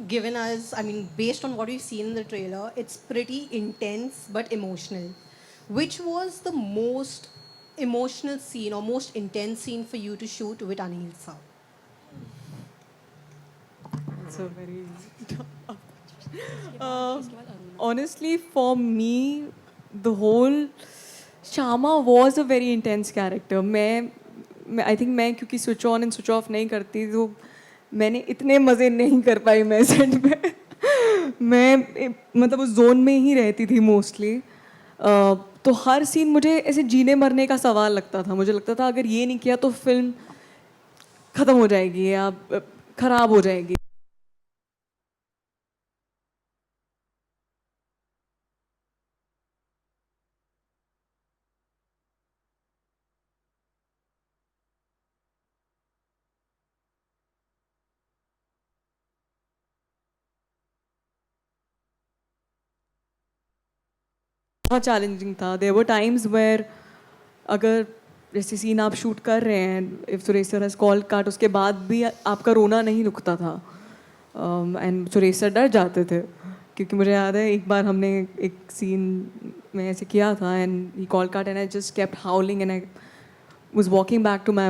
given us, I mean, based on what we've seen in the trailer, it's pretty intense but emotional. Which was the most emotional scene or most intense scene for you to shoot with Anil sir? It's a very honestly, for me, the whole Shama was a very intense character. I think मैं क्योंकि switch on and switch off नहीं करती, तो मैंने इतने मज़े नहीं कर पाई मैं सेट पे. मैं मतलब उस जोन में ही रहती थी मोस्टली. तो हर सीन मुझे ऐसे जीने मरने का सवाल लगता था. मुझे लगता था अगर ये नहीं किया तो फिल्म ख़त्म हो जाएगी या ख़राब हो जाएगी. बहुत चैलेंजिंग था. देयर वर टाइम्स वेयर अगर जैसे सीन आप शूट कर रहे हैं, if Suresh sir has call काट, उसके बाद भी आपका रोना नहीं रुकता था. एंड सुरेश सर डर जाते थे क्योंकि मुझे याद है एक बार हमने एक सीन में ऐसे किया था एंड ही कॉल काट and I just kept हाउलिंग and I was walking back to my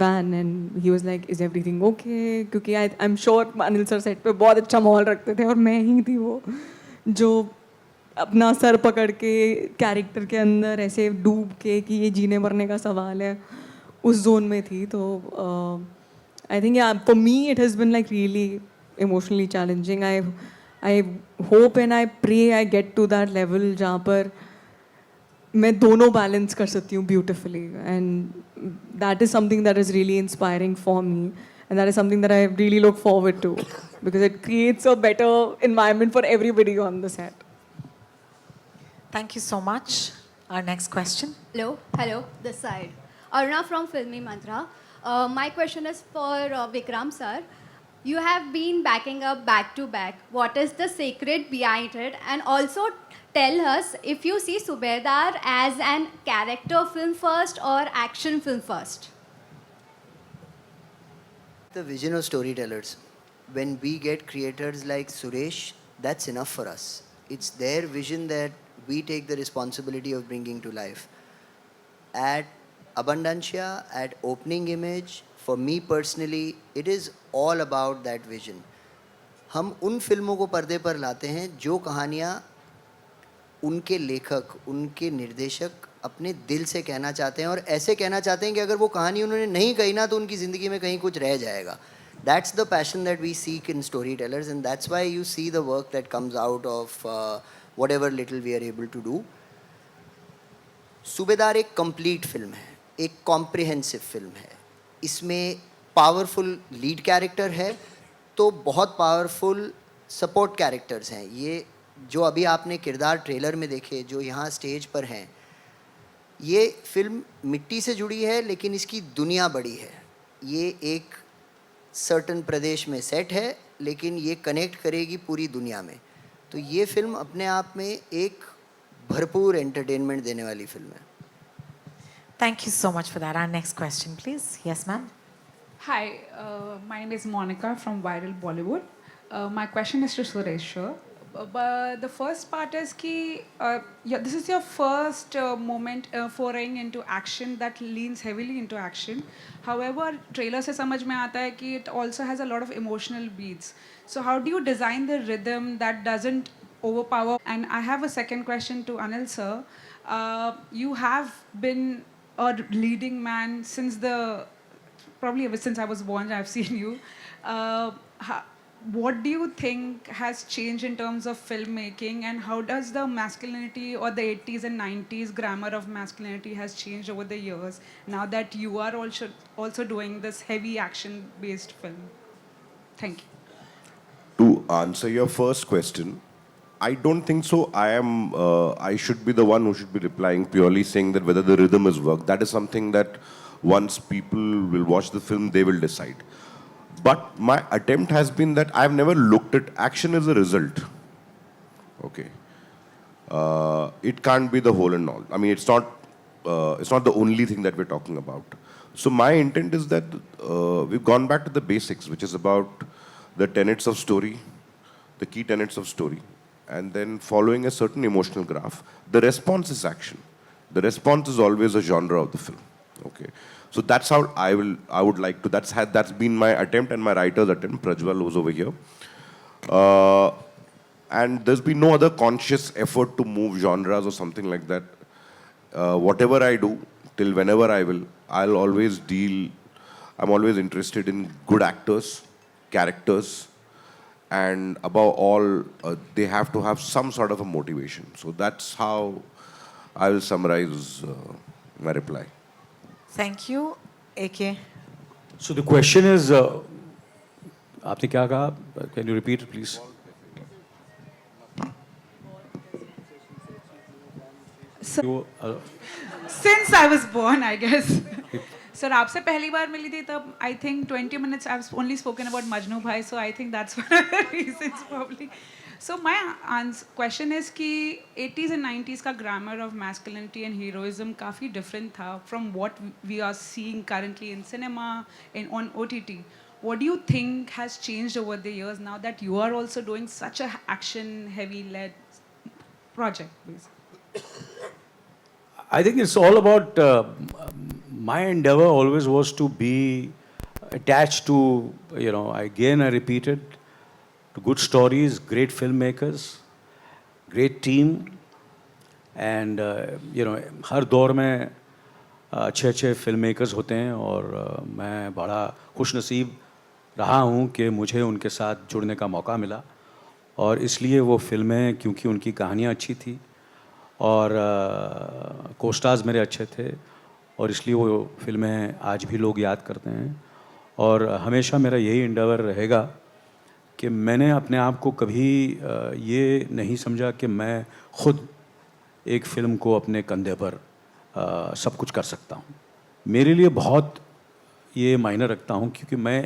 van and he was like, is everything okay? क्योंकि I'm sure Anil sir set पे बहुत अच्छा माहौल रखते थे और मैं ही थी वो जो अपना सर पकड़ के कैरेक्टर के अंदर ऐसे डूब के कि ये जीने मरने का सवाल है, उस जोन में थी. तो I think for me it has been like really emotionally challenging. I hope and I pray I get to that level जहाँ पर मैं दोनों बैलेंस कर सकती हूँ beautifully. And that is something that is really inspiring for me and that is something that I really look forward to because it creates a better environment for everybody on the set. Thank you so much. Our next question. Hello, this side. Aruna from Filmy Mantra. My question is for Vikram sir. You have been backing up back to back. What is the secret behind it? And also tell us if you see Subedar as an character film first or action film first? The vision of storytellers. When we get creators like Suresh, that's enough for us. It's their vision that we take the responsibility of bringing to life. At Abundancia, at Opening Image, for me personally, it is all about that vision. हम उन फिल्मों को पर्दे पर लाते हैं जो कहानियाँ उनके लेखक, उनके निर्देशक अपने दिल से कहना चाहते हैं और ऐसे कहना चाहते हैं कि अगर वो कहानी उन्होंने नहीं कही ना तो उनकी ज़िंदगी में कहीं कुछ रह जाएगा. That's the passion that we seek in storytellers, and that's why you see the work that comes out of whatever little we are able to do. सूबेदार एक कंप्लीट फिल्म है, एक कॉम्प्रिहेंसिव फिल्म है. इसमें पावरफुल लीड कैरेक्टर है तो बहुत पावरफुल सपोर्ट कैरेक्टर्स हैं. ये जो अभी आपने किरदार ट्रेलर में देखे, जो यहाँ स्टेज पर हैं, ये फिल्म मिट्टी से जुड़ी है लेकिन इसकी दुनिया बड़ी है। ये एक सर्टन प्रदेश में सेट है लेकिन ये कनेक्ट करेगी पूरी दुनिया में। तो ये फिल्म अपने आप में एक भरपूर एंटरटेनमेंट देने वाली फिल्म है। Thank you so much for that. Our next question, please. Yes, ma'am. Hi, my name is Monica from Viral Bollywood. My question is to Suresh. But the first part is कि this is your first moment foraying into action that leans heavily into action. However, trailer से समझ में आता है कि it also has a lot of emotional beats. So how do you design the rhythm that doesn't overpower? And I have a second question to Anil sir. You have been a leading man since probably ever since I was born. I've seen you. What do you think has changed in terms of filmmaking, and how does the masculinity or the 80s and 90s grammar of masculinity has changed over the years now that you are also doing this heavy action based film? Thank you. To answer your first question, I don't think so. I should be the one who should be replying, purely saying that whether the rhythm has worked. That is something that once people will watch the film, they will decide. But my attempt has been that I've never looked at action as a result. Okay. It can't be the whole and all. I mean, it's not the only thing that we're talking about. So my intent is that we've gone back to the basics, which is about the tenets of story, the key tenets of story, and then following a certain emotional graph. The response is action. The response is always a genre of the film. Okay. So that's how I would like to. That's been my attempt and my writer's attempt. Prajwal was over here. And there's been no other conscious effort to move genres or something like that. Whatever I do, till whenever I'm always interested in good actors, characters, and above all, they have to have some sort of a motivation. So that's how I will summarize my reply. Thank you. AK. So the question is, आपने क्या कहा? Can you repeat it, please? Since I was born, I guess. Sir, आपसे पहली बार मिली थी तब I think 20 minutes I've only spoken about Majnu Bhai, so I think that's one of the reasons probably. So my question is कि 80s and 90s का grammar of masculinity and heroism काफ़ी different था from what we are seeing currently in cinema and on OTT. What do you think has changed over the years now that you are also doing such a action heavy led project, basically? I think it's all about my endeavor always was to be attached to, I repeated, to good stories, great filmmakers, great team, and हर दौर में अच्छे फिल्म मेकर्स होते हैं और मैं बड़ा खुशनसीब रहा हूँ कि मुझे उनके साथ जुड़ने का मौका मिला और इसलिए वो फिल्में क्योंकि उनकी कहानियाँ अच्छी थी और कोस्टार्स मेरे अच्छे थे और इसलिए वो फिल्में आज भी लोग याद करते हैं और हमेशा मेरा यही एंडेवर रहेगा कि मैंने अपने आप को कभी ये नहीं समझा कि मैं खुद एक फ़िल्म को अपने कंधे पर सब कुछ कर सकता हूँ। मेरे लिए बहुत ये मायने रखता हूँ क्योंकि मैं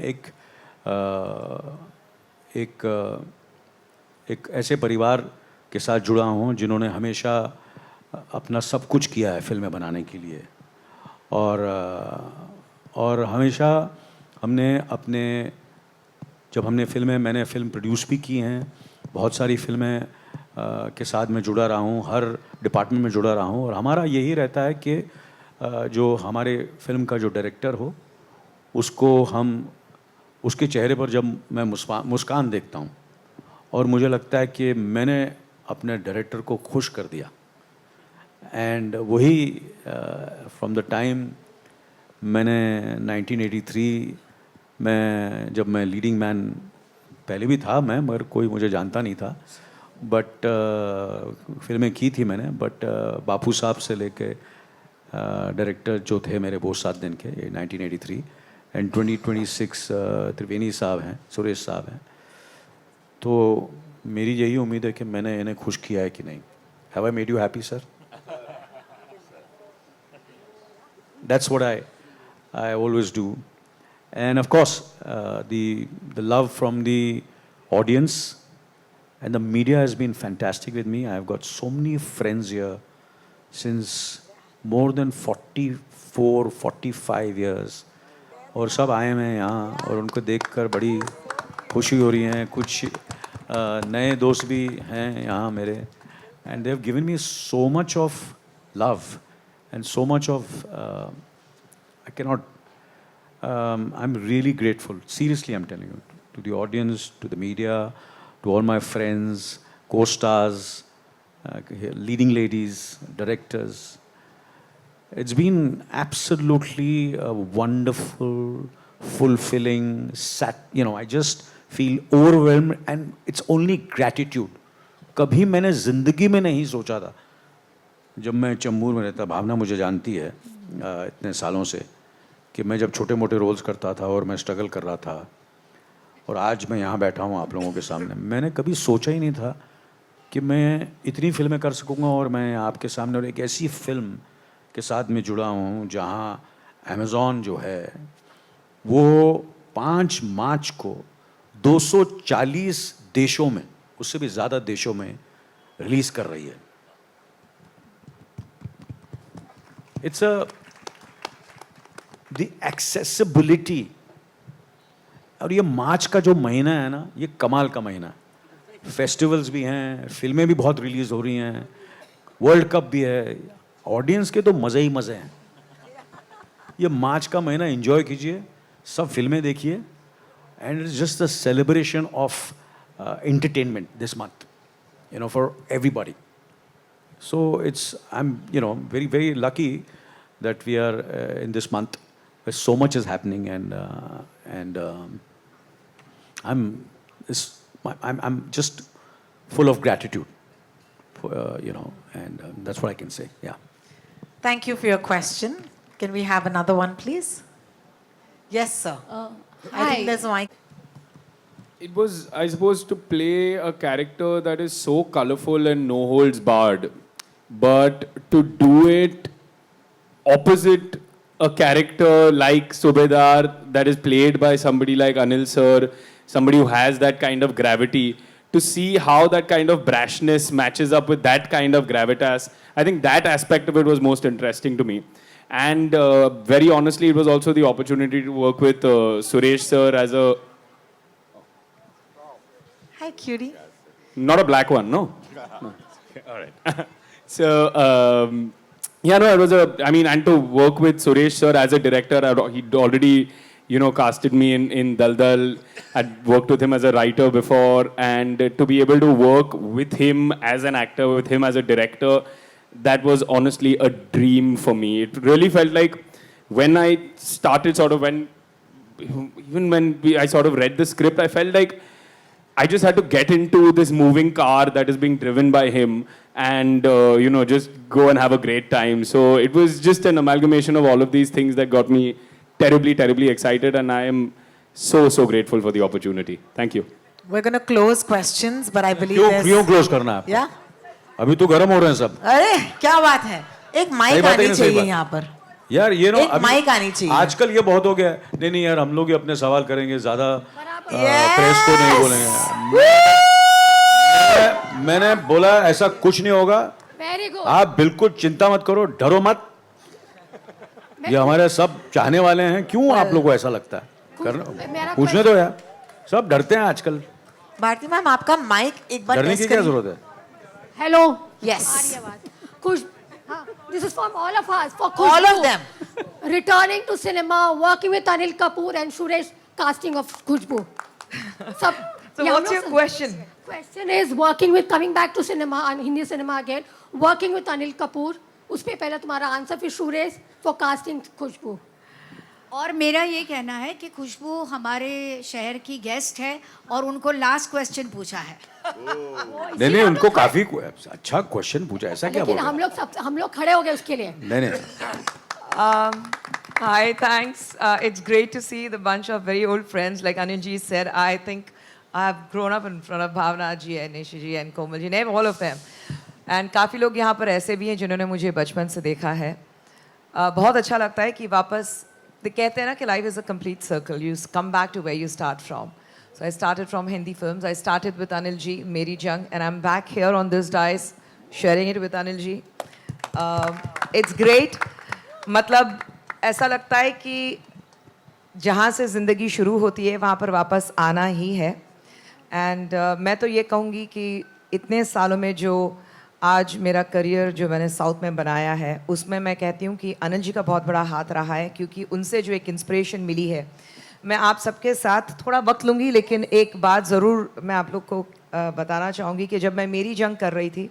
एक ऐसे परिवार के साथ जुड़ा हूँ जिन्होंने हमेशा अपना सब कुछ किया है फिल्में बनाने के लिए और हमेशा मैंने फिल्म प्रोड्यूस भी की हैं, बहुत सारी फिल्में के साथ मैं जुड़ा रहा हूँ, हर डिपार्टमेंट में जुड़ा रहा हूँ और हमारा यही रहता है कि जो हमारे फिल्म का जो डायरेक्टर हो उसके चेहरे पर जब मैं मुस्कान देखता हूँ और मुझे लगता है कि मैंने अपने डायरेक्टर को खुश कर दिया एंड वही फ्रॉम द टाइम मैंने 1983 में जब मैं लीडिंग मैन पहले भी था मैं मगर कोई मुझे जानता नहीं था बट फिल्में की थी मैंने बट बापू साहब से लेके डायरेक्टर जो थे मेरे वो 7 दिन के 1983 एंड 2026 त्रिवेणी साहब हैं, सुरेश साहब हैं, तो मेरी यही उम्मीद है कि मैंने इन्हें खुश किया है कि नहीं. Have I made you happy, sir? That's what I always do. And of course, the love from the audience and the media has been fantastic with me. I've got so many friends here since more than 44, 45 years. और सब आए हैं यहाँ और उनको देखकर बड़ी खुशी हो रही है. कुछ नए दोस्त भी हैं यहाँ मेरे. And they have given me so much of love and so much of I cannot. I'm really grateful. Seriously, I'm telling you, to the audience, to the media, to all my friends, co-stars, leading ladies, directors. It's been absolutely a wonderful, fulfilling. I just feel overwhelmed, and it's only gratitude. कभी मैंने ज़िंदगी में नहीं सोचा था, जब मैं चेंबूर में रहता, भावना मुझे जानती है इतने सालों से, कि मैं जब छोटे मोटे रोल्स करता था और मैं स्ट्रगल कर रहा था, और आज मैं यहाँ बैठा हूँ आप लोगों के सामने. मैंने कभी सोचा ही नहीं था कि मैं इतनी फिल्में कर सकूँगा, और मैं आपके सामने और एक ऐसी फिल्म के साथ में जुड़ा हूँ जहाँ अमेज़ॉन जो है वो 5 मार्च को 240 देशों में, उससे भी ज़्यादा देशों में रिलीज़ कर रही है. It's the accessibility. और ये मार्च का जो महीना है ना, ये कमाल का महीना है. फेस्टिवल्स भी हैं, फिल्में भी बहुत रिलीज़ हो रही हैं, वर्ल्ड कप भी है. ऑडियंस के तो मज़े ही मज़े हैं. ये मार्च का महीना एंजॉय कीजिए, सब फिल्में देखिए, and it's just the celebration of entertainment this month, for everybody. So I'm very, very lucky that we are in this month where so much is happening, and I'm just full of gratitude for, and that's what I can say. Yeah. Thank you for your question. Can we have another one, please? Yes, sir. I think there's a mic. It was, I suppose, to play a character that is so colorful and no holds barred, but to do it opposite a character like Subedar that is played by somebody like Anil sir, somebody who has that kind of gravity, to see how that kind of brashness matches up with that kind of gravitas, I think that aspect of it was most interesting to me. And very honestly, it was also the opportunity to work with Suresh sir as a... Hi, cutie. Not a black one, no? No. Okay, all right. So, it was and to work with Suresh sir as a director, he'd already, casted me in Dal Dal. I'd worked with him as a writer before, and to be able to work with him as an actor, with him as a director, that was honestly a dream for me. It really felt like when I started I sort of read the script, I felt like I just had to get into this moving car that is being driven by him and, just go and have a great time. So it was just an amalgamation of all of these things that got me terribly, terribly excited, and I am so, so grateful for the opportunity. Thank you. We're going to close questions, but I believe क्यों close करना है? Yeah? अभी तो गर्म हो रहे हैं सब. अरे क्या बात है, एक माइक आनी चाहिए यहाँ पर. यार एक माइक आनी चाहिए. आजकल ये बहुत हो गया. नहीं यार, हम लोग ही अपने सवाल करेंगे, ज्यादा प्रेस को नहीं बोलेंगे. मैंने बोला ऐसा कुछ नहीं होगा. आप बिल्कुल चिंता मत करो, डरो मत. ये हमारे सब चाहने वाले हैं. क्यों आप लोगों को ऐसा लगता है? पूछने दो यार, सब डरते हैं आजकल. भारती मैम, आपका माइक एक बार डरने की क्या जरूरत है? Hello. Yes. This is from all of us. For all of them. Returning to cinema, working with Anil Kapoor and Suresh, casting of Khushbu. So what's your question? Question is coming back to cinema and Hindi cinema again, working with Anil Kapoor. उस पे पहला तुम्हारा आंसर, फिर सुरेश फॉर कास्टिंग खुशबू. और मेरा ये कहना है कि खुशबू हमारे शहर की गेस्ट है और उनको लास्ट क्वेश्चन पूछा है. नहीं, उनको काफी अच्छा क्वेश्चन पूछा. ऐसा क्या बोल रहे हैं? हम लोग खड़े हो गए उसके लिए. नहीं. Hi, thanks. It's great to see the bunch of very old friends. Like Anilji said, I think I've grown up in front of Bhavna ji and Nishi ji and Komal ji, name all of them. And काफ़ी लोग यहाँ पर ऐसे भी हैं जिन्होंने मुझे बचपन से देखा है. बहुत अच्छा लगता है कि वापस कहते हैं ना कि life is a complete circle. You come back to where you start from. So I started from Hindi films. I started with Anil ji, Meri Jung, and I'm back here on this dais sharing it with Anil ji. It's great. मतलब ऐसा लगता है कि जहाँ से ज़िंदगी शुरू होती है वहाँ पर वापस आना ही है. एंड मैं तो ये कहूँगी कि इतने सालों में जो आज मेरा करियर जो मैंने साउथ में बनाया है उसमें मैं कहती हूँ कि अनिल जी का बहुत बड़ा हाथ रहा है, क्योंकि उनसे जो एक इंस्पिरेशन मिली है. मैं आप सबके साथ थोड़ा वक्त लूँगी, लेकिन एक बात ज़रूर मैं आप लोग को बताना चाहूँगी कि जब मैं मेरी जंग कर रही थी,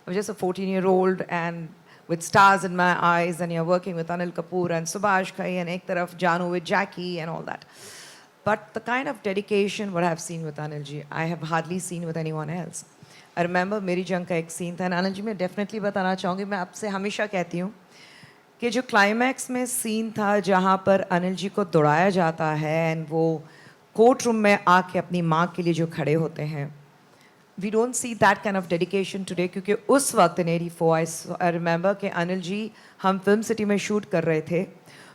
जैसे 14-year-old and with stars in my eyes, and you're working with Anil Kapoor and Subhash Ghai, and ek taraf Janu with Jackie and all that. But the kind of dedication what I have seen with Anil ji, I have hardly seen with anyone else. I remember मेरी जंग का एक सीन था, and Anil ji मैं definitely बताना चाहूँगी, मैं आपसे हमेशा कहती हूँ कि जो क्लाइमैक्स में सीन था जहाँ पर अनिल जी को दौड़ाया जाता है एंड वो कोर्ट रूम में आके अपनी माँ के लिए जो खड़े होते हैं, we don't see that kind of dedication today. क्योंकि उस वक्त in 84 I remember कि अनिल जी हम फिल्म सिटी में शूट कर रहे थे,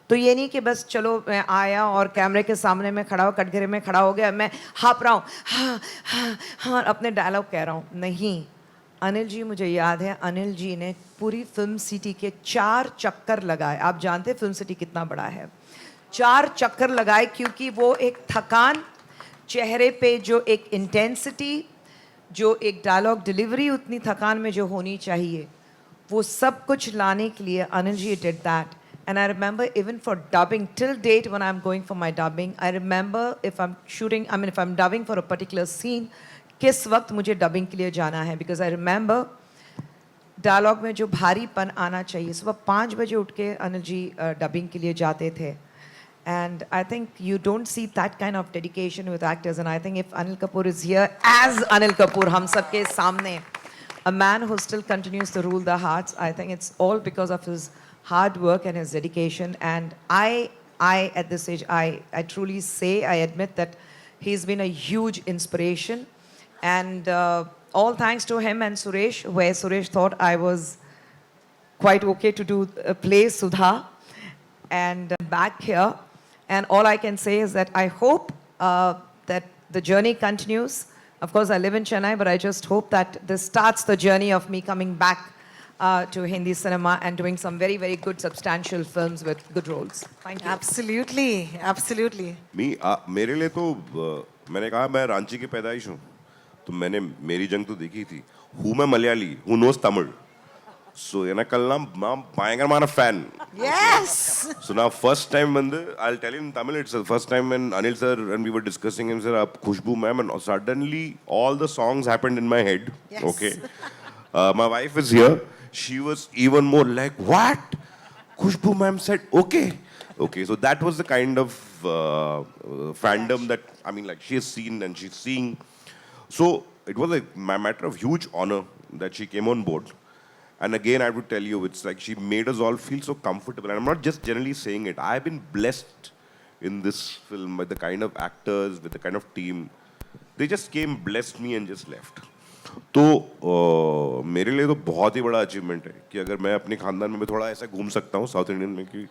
तो ये नहीं कि बस चलो मैं आया और कैमरे के सामने में खड़ा हो, कटघरे में खड़ा हो गया, मैं हाँप रहा हूँ, हाँ हाँ हाँ अपने डायलॉग कह रहा हूँ. नहीं, अनिल जी, मुझे याद है अनिल जी ने पूरी फिल्म सिटी के 4 चक्कर लगाए. आप जानते हैं फिल्म सिटी कितना बड़ा है. 4 चक्कर लगाए, क्योंकि वो एक थकान चेहरे पे, जो एक इंटेंसिटी, जो एक डायलॉग डिलीवरी उतनी थकान में जो होनी चाहिए, वो सब कुछ लाने के लिए Anil ji did that. And I remember even for dubbing, till date when I'm going for my dubbing, I remember if I'm shooting, I mean if I'm dubbing for a particular scene, किस वक्त मुझे dubbing के लिए जाना है, because I remember dialogue में जो भारीपन आना चाहिए, सुबह 5 बजे उठ के अनिल जी dubbing के लिए जाते थे. And I think you don't see that kind of dedication with actors. And I think if Anil Kapoor is here as Anil Kapoor, हम सबके सामने, a man who still continues to rule the hearts, I think it's all because of his hard work and his dedication. And I at this age, I truly say, I admit that he's been a huge inspiration. And all thanks to him and Suresh, where Suresh thought I was quite okay to do play Sudha, and back here. And all I can say is that I hope that the journey continues. Of course, I live in Chennai, but I just hope that this starts the journey of me coming back to Hindi cinema and doing some very, very good, substantial films with good roles. Thank you. Absolutely, absolutely. मेरे लिए तो मैंने कहा मैं रांची की पैदाइश हूँ, तो मैंने मेरी जंग तो देखी थी. हूँ मैं Malayali, who knows Tamil? So I'm a fan. Yes. So now first time when I'll tell you in Tamil, it's the first time when Anil sir and we were discussing him, sir, Khushbu ma'am, and suddenly all the songs happened in my head. Yes. Okay. My wife is here. She was even more like, what? Khushbu ma'am said, okay. Okay, so that was the kind of fandom that, I mean, like she has seen and she's seeing. So it was a matter of huge honor that she came on board. And again, I would tell you, it's like she made us all feel so comfortable. And I'm not just generally saying it. I've been blessed in this film with the kind of actors, with the kind of team. They just came, blessed me and just left. तो मेरे लिए तो बहुत ही बड़ा अचीवमेंट है कि अगर मैं अपने खानदान में थोड़ा ऐसा घूम सकता हूँ साउथ इंडियन में, कि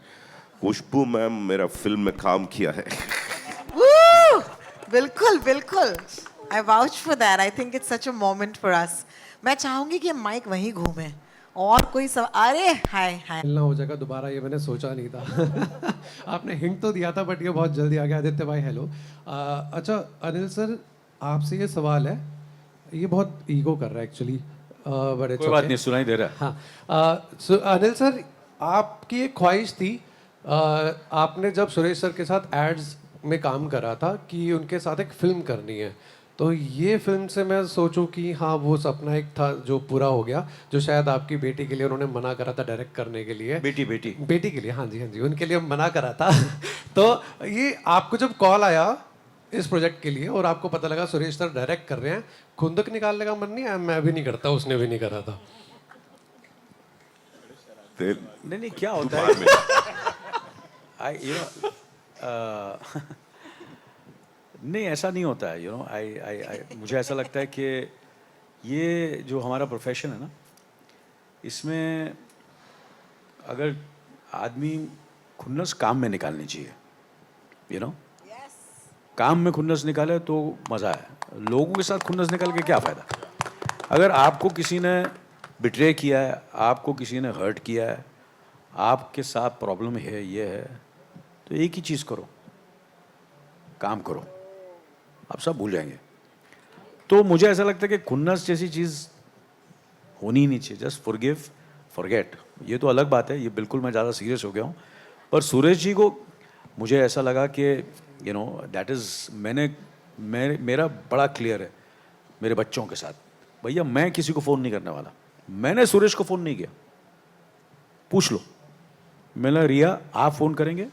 खुशबू मैम मेरा फिल्म में काम किया है. बिल्कुल बिल्कुल. I vouch for that. I think it's such a moment for us. मैं चाहूंगी कि माइक वहीं घूमे और कोई सब. अरे हाय हाय. मिलना हो जाएगा दोबारा, ये मैंने सोचा नहीं था. आपने हिंट तो दिया था, बट ये बहुत जल्दी आ गया. आदित्य भाई हेलो. अच्छा अनिल सर, आपसे ये सवाल है, ये बहुत ईगो कर रहा है एक्चुअली, बड़े कोई बात नहीं, सुनाई दे रहा है. हाँ अनिल सर, आपकी एक ख्वाहिश थी, आपने जब सुरेश सर के साथ एड्स में काम करा था कि उनके साथ एक फिल्म करनी है, तो ये फिल्म से मैं सोचूं कि हाँ वो सपना एक था जो पूरा हो गया, जो शायद आपकी बेटी के लिए उन्होंने मना करा था डायरेक्ट करने के लिए. बेटी के लिए, हाँ जी, उनके लिए मना करा था. तो ये आपको जब कॉल आया इस प्रोजेक्ट के लिए और आपको पता लगा सुरेश सर डायरेक्ट कर रहे हैं, खुंदक निकालने का मन नहीं आया? मैं भी नहीं करता, उसने भी नहीं करा था. नहीं क्या होता है नहीं, ऐसा नहीं होता है, यू नो, आई मुझे ऐसा लगता है कि ये जो हमारा प्रोफेशन है ना, इसमें अगर आदमी खुन्नस काम में निकालनी चाहिए, यू नो, काम में खुन्नस निकाले तो मज़ा है। लोगों के साथ खुन्नस निकाल के क्या फ़ायदा? अगर आपको किसी ने बिट्रे किया है, आपको किसी ने हर्ट किया है, आपके साथ प्रॉब्लम है, ये है, तो एक ही चीज़ करो, काम करो, आप सब भूल जाएंगे। तो मुझे ऐसा लगता है कि खुन्नस जैसी चीज़ होनी ही नहीं चाहिए। Just forgive, forget. ये तो अलग बात है, ये बिल्कुल मैं ज़्यादा सीरियस हो गया हूँ। पर सुरेश जी को मुझे ऐसा लगा कि यू नो दैट इज़, मेरा बड़ा क्लियर है मेरे बच्चों के साथ, भैया मैं किसी को फ़ोन नहीं करने वाला। मैंने सुरेश को फ़ोन नहीं किया, पूछ लो। मैंने रिया आप फ़ोन करेंगे,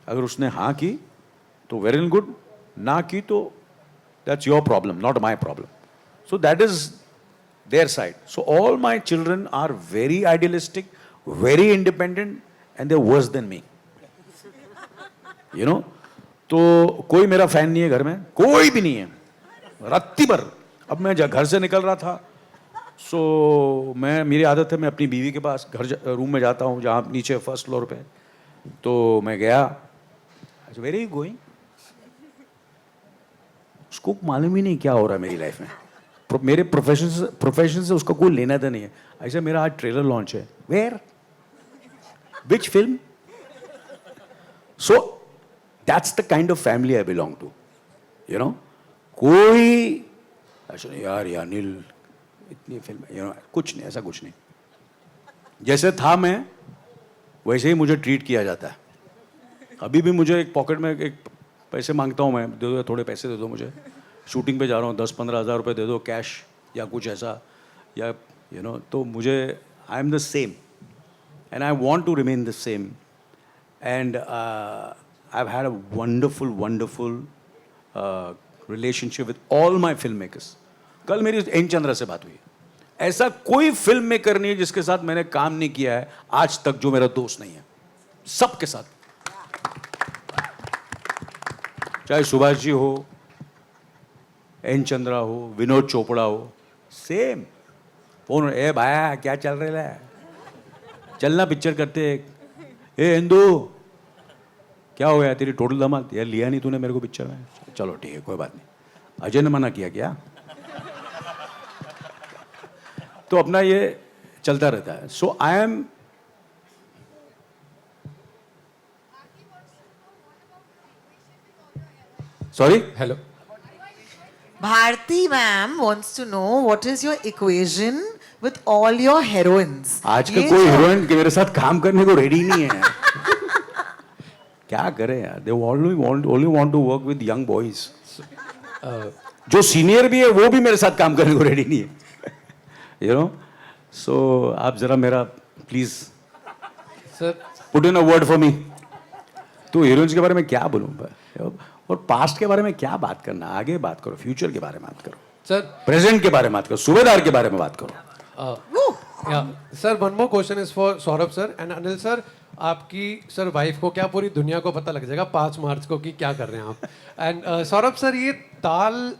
अगर उसने हाँ की तो वेरी गुड, ना की तो that's your problem, not my problem. So that is their side. So all my children are very idealistic, very independent, and they're worse than me. You know? तो कोई मेरा फैन नहीं है घर में, कोई भी नहीं है, रत्ती भर। अब मैं घर से निकल रहा था, मेरी आदत है मैं अपनी बीवी के पास रूम में जाता हूँ, जहाँ नीचे फर्स्ट फ्लोर पे। तो मैं गया, वेर आर यू गोइंग? उसको मालूम ही नहीं क्या हो रहा है मेरी लाइफ में, मेरे प्रोफेशन से उसका कोई लेना देना नहीं है। ऐसा मेरा आज ट्रेलर लॉन्च है, where, which film? So that's the kind of family I belong to, you know. कोई ऐसा नहीं यार, या अनिल इतनी फिल्म, यू नो, कुछ नहीं, ऐसा कुछ नहीं। जैसे था मैं वैसे ही मुझे ट्रीट किया जाता है। अभी भी मुझे एक पॉकेट में एक पैसे मांगता हूँ मैं, दे दो, थोड़े पैसे दे दो मुझे, शूटिंग पे जा रहा हूँ, 10-15 हज़ार रुपये दे दो कैश या कुछ ऐसा, या यू नो, तो मुझे I am the same and I want to remain the same and I have had a wonderful relationship with all my film makers. कल मेरी एन चंद्रा से बात हुई, ऐसा कोई फिल्म मेकर नहीं है जिसके साथ मैंने काम नहीं किया है आज तक जो मेरा दोस्त नहीं है, सबके साथ, चाहे सुभाष जी हो, एन चंद्रा हो, विनोद चोपड़ा हो, सेम फोन, ए भाया क्या चल रहा है, चलना पिक्चर करते, ए हिंदू क्या हो गया तेरी टोटल धमाल, यार लिया नहीं तूने मेरे को पिक्चर में, चलो ठीक है कोई बात नहीं, अजय ने मना किया क्या? तो अपना ये चलता रहता है। So I am, sorry, hello, Bharti ma'am wants to know what is your equation with all your heroines. आजकल कोई हीरोइन के मेरे साथ काम करने को रेडी नहीं है। क्या करें यार, they only want to work with young boys. जो सीनियर भी है वो भी मेरे साथ काम करने को रेडी नहीं है, you know. So आप जरा मेरा please sir put in a word for me. तो हीरोइंस के बारे में क्या बोलूँ और पास्ट के बारे में क्या बात करना, आगे बात करो, फ्यूचर के बारे में बात करो सर, प्रेजेंट के बारे में बात करो, सूबेदार के बारे में बात करो। Sir one more question is for Saurabh sir and Anil sir. आपकी सर वाइफ को क्या पूरी दुनिया को पता लग जाएगा 5 मार्च को कि क्या कर रहे हैं आप। एंड सौरभ सर, ये ताल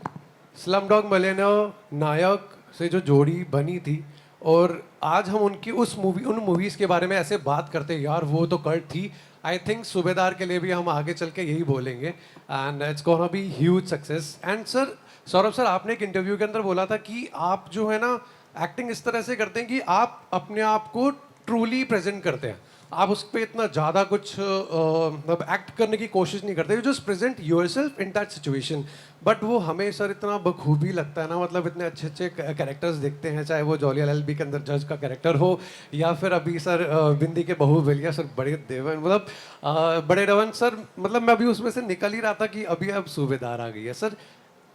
स्लमडॉग मिलियनेयर नायक से जो जोड़ी बनी थी और आज हम उनकी उन मूवीज़ के बारे में ऐसे बात करते हैं, यार वो तो कल्ट थी। आई थिंक सूबेदार के लिए भी हम आगे चल के यही बोलेंगे and it's gonna be huge success. And sir, Saurabh sir, आपने एक इंटरव्यू के अंदर बोला था कि आप जो है ना एक्टिंग इस तरह से करते हैं कि आप अपने आप को ट्रूली प्रेजेंट करते हैं, आप उस पर इतना ज़्यादा कुछ मतलब एक्ट करने की कोशिश नहीं करते, you just present yourself in that situation. But वो हमें सर इतना बखूबी लगता है ना, मतलब इतने अच्छे अच्छे कैरेक्टर्स देखते हैं, चाहे वो जॉली LLB के अंदर जज का कैरेक्टर हो या फिर अभी सर बिंदी के बहू बलिया सर बड़े देवन, मतलब बड़े रवन सर, मतलब मैं अभी उसमें से निकल ही रहा था कि अभी अब सूबेदार आ गई है। सर,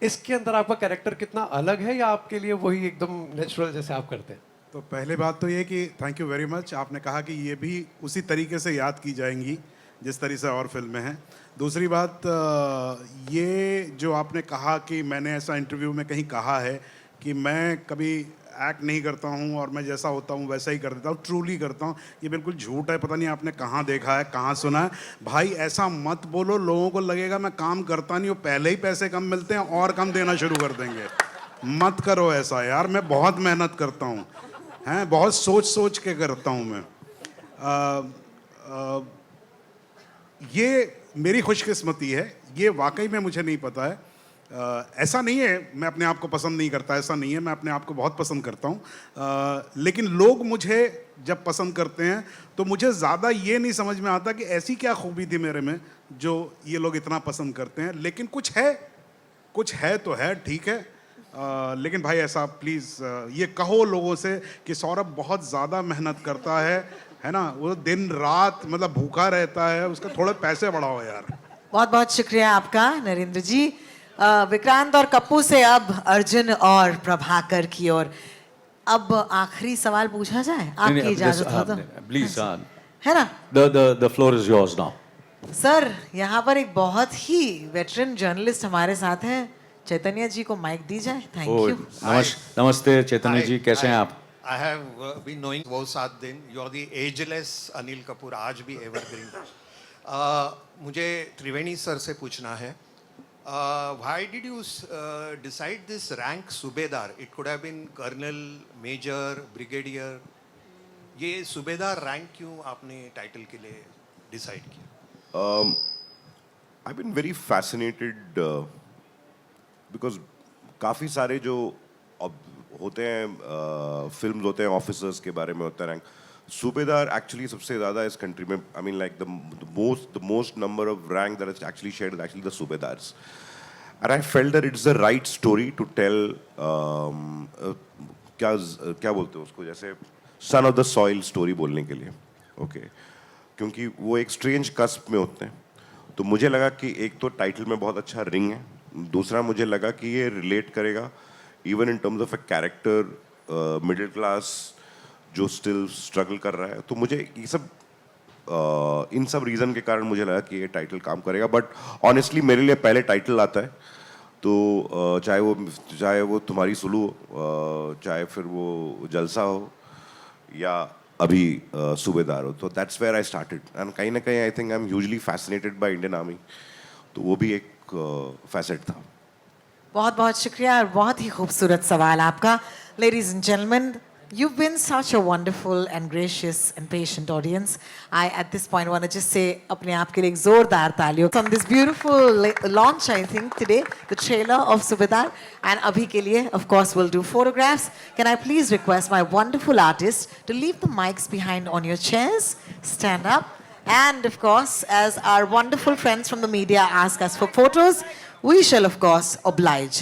इसके अंदर आपका कैरेक्टर कितना अलग है या आपके लिए वही एकदम नेचुरल जैसे आप करते हैं? तो पहले बात तो ये कि थैंक यू वेरी मच, आपने कहा कि ये भी उसी तरीके से याद की जाएंगी जिस तरह से और फिल्में हैं। दूसरी बात, ये जो आपने कहा कि मैंने ऐसा इंटरव्यू में कहीं कहा है कि मैं कभी एक्ट नहीं करता हूँ और मैं जैसा होता हूँ वैसा ही कर देता हूँ, ट्रूली करता हूँ, ये बिल्कुल झूठ है। पता नहीं आपने कहाँ देखा है, कहाँ सुना है। भाई ऐसा मत बोलो, लोगों को लगेगा मैं काम करता नहीं हूँ, पहले ही पैसे कम मिलते हैं और कम देना शुरू कर देंगे। मत करो ऐसा यार, मैं बहुत मेहनत करता हूँ, हैं, बहुत सोच सोच के करता हूँ मैं। ये मेरी खुशकिस्मती है, ये वाकई में मुझे नहीं पता है। ऐसा नहीं है मैं अपने आप को पसंद नहीं करता, ऐसा नहीं है, मैं अपने आप को बहुत पसंद करता हूँ। लेकिन लोग मुझे जब पसंद करते हैं तो मुझे ज़्यादा ये नहीं समझ में आता कि ऐसी क्या खूबी थी मेरे में जो ये लोग इतना पसंद करते हैं। लेकिन कुछ है तो है, ठीक है। लेकिन भाई ऐसा प्लीज़ ये कहो लोगों से कि सौरभ बहुत ज़्यादा मेहनत करता है ना, वो दिन रात मतलब भूखा रहता है, उसका थोड़े पैसे बढ़ाओ यार। बहुत बहुत शुक्रिया आपका नरेंद्र जी। विक्रांत और कप्पू से अब अर्जुन और प्रभाकर की ओर। अब आखिरी सवाल पूछा जाए, आपकी इजाजत हो तो। प्लीज है ना? The floor is yours now. Sir, यहाँ पर एक बहुत ही वेटरन जर्नलिस्ट हमारे साथ हैं, चैतन्य जी को माइक दी जाए। Thank you. नमस्ते चैतन्य जी, कैसे हैं आप? I have been knowing वो 7 दिन. You are the ageless Anil Kapoor, आज भी evergreen. मुझे त्रिवेणी सर से पूछना है, why did you decide this rank सूबेदार? It could have been colonel, major, brigadier. ये सूबेदार रैंक क्यों आपने टाइटल के लिए डिसाइड किया? I've been very fascinated because काफ़ी सारे जो होते हैं फिल्म्स होते हैं ऑफिसर्स के बारे में होता है रैंक, सूबेदार एक्चुअली सबसे ज़्यादा इस कंट्री में, I mean like the most number of rank that is actually shared is actually the subedars, and I felt that it's the right story to tell, क्या बोलते हैं उसको, जैसे son of the soil story बोलने के लिए, ओके क्योंकि वो एक स्ट्रेंज कस्प में होते हैं। तो मुझे लगा कि एक तो टाइटल में बहुत अच्छा रिंग है, दूसरा मुझे लगा कि ये रिलेट करेगा even in terms of a character middle class जो स्टिल स्ट्रगल कर रहा है। तो मुझे ये सब इन सब रीज़न के कारण मुझे लगा कि ये टाइटल काम करेगा। बट ऑनेस्टली मेरे लिए पहले टाइटल आता है, तो चाहे वो तुम्हारी सुलू हो, चाहे फिर वो जलसा हो या अभी सूबेदार हो, तो that's where I started. And कहीं ना कहीं I think I am hugely fascinated by Indian army, तो वो भी एक फैसेट था। बहुत बहुत शुक्रिया और बहुत ही खूबसूरत सवाल आपका। Ladies and gentlemen, you've been such a wonderful and gracious and patient audience. I at this point want to just say अपने आप के लिए एक जोरदार तालियों on this beautiful launch, I think today, the trailer of Subedar. And अभी के लिए of course we'll do photographs. Can I please request my wonderful artists to leave the mics behind on your chairs, stand up, and of course as our wonderful friends from the media ask us for photos, we shall of course oblige.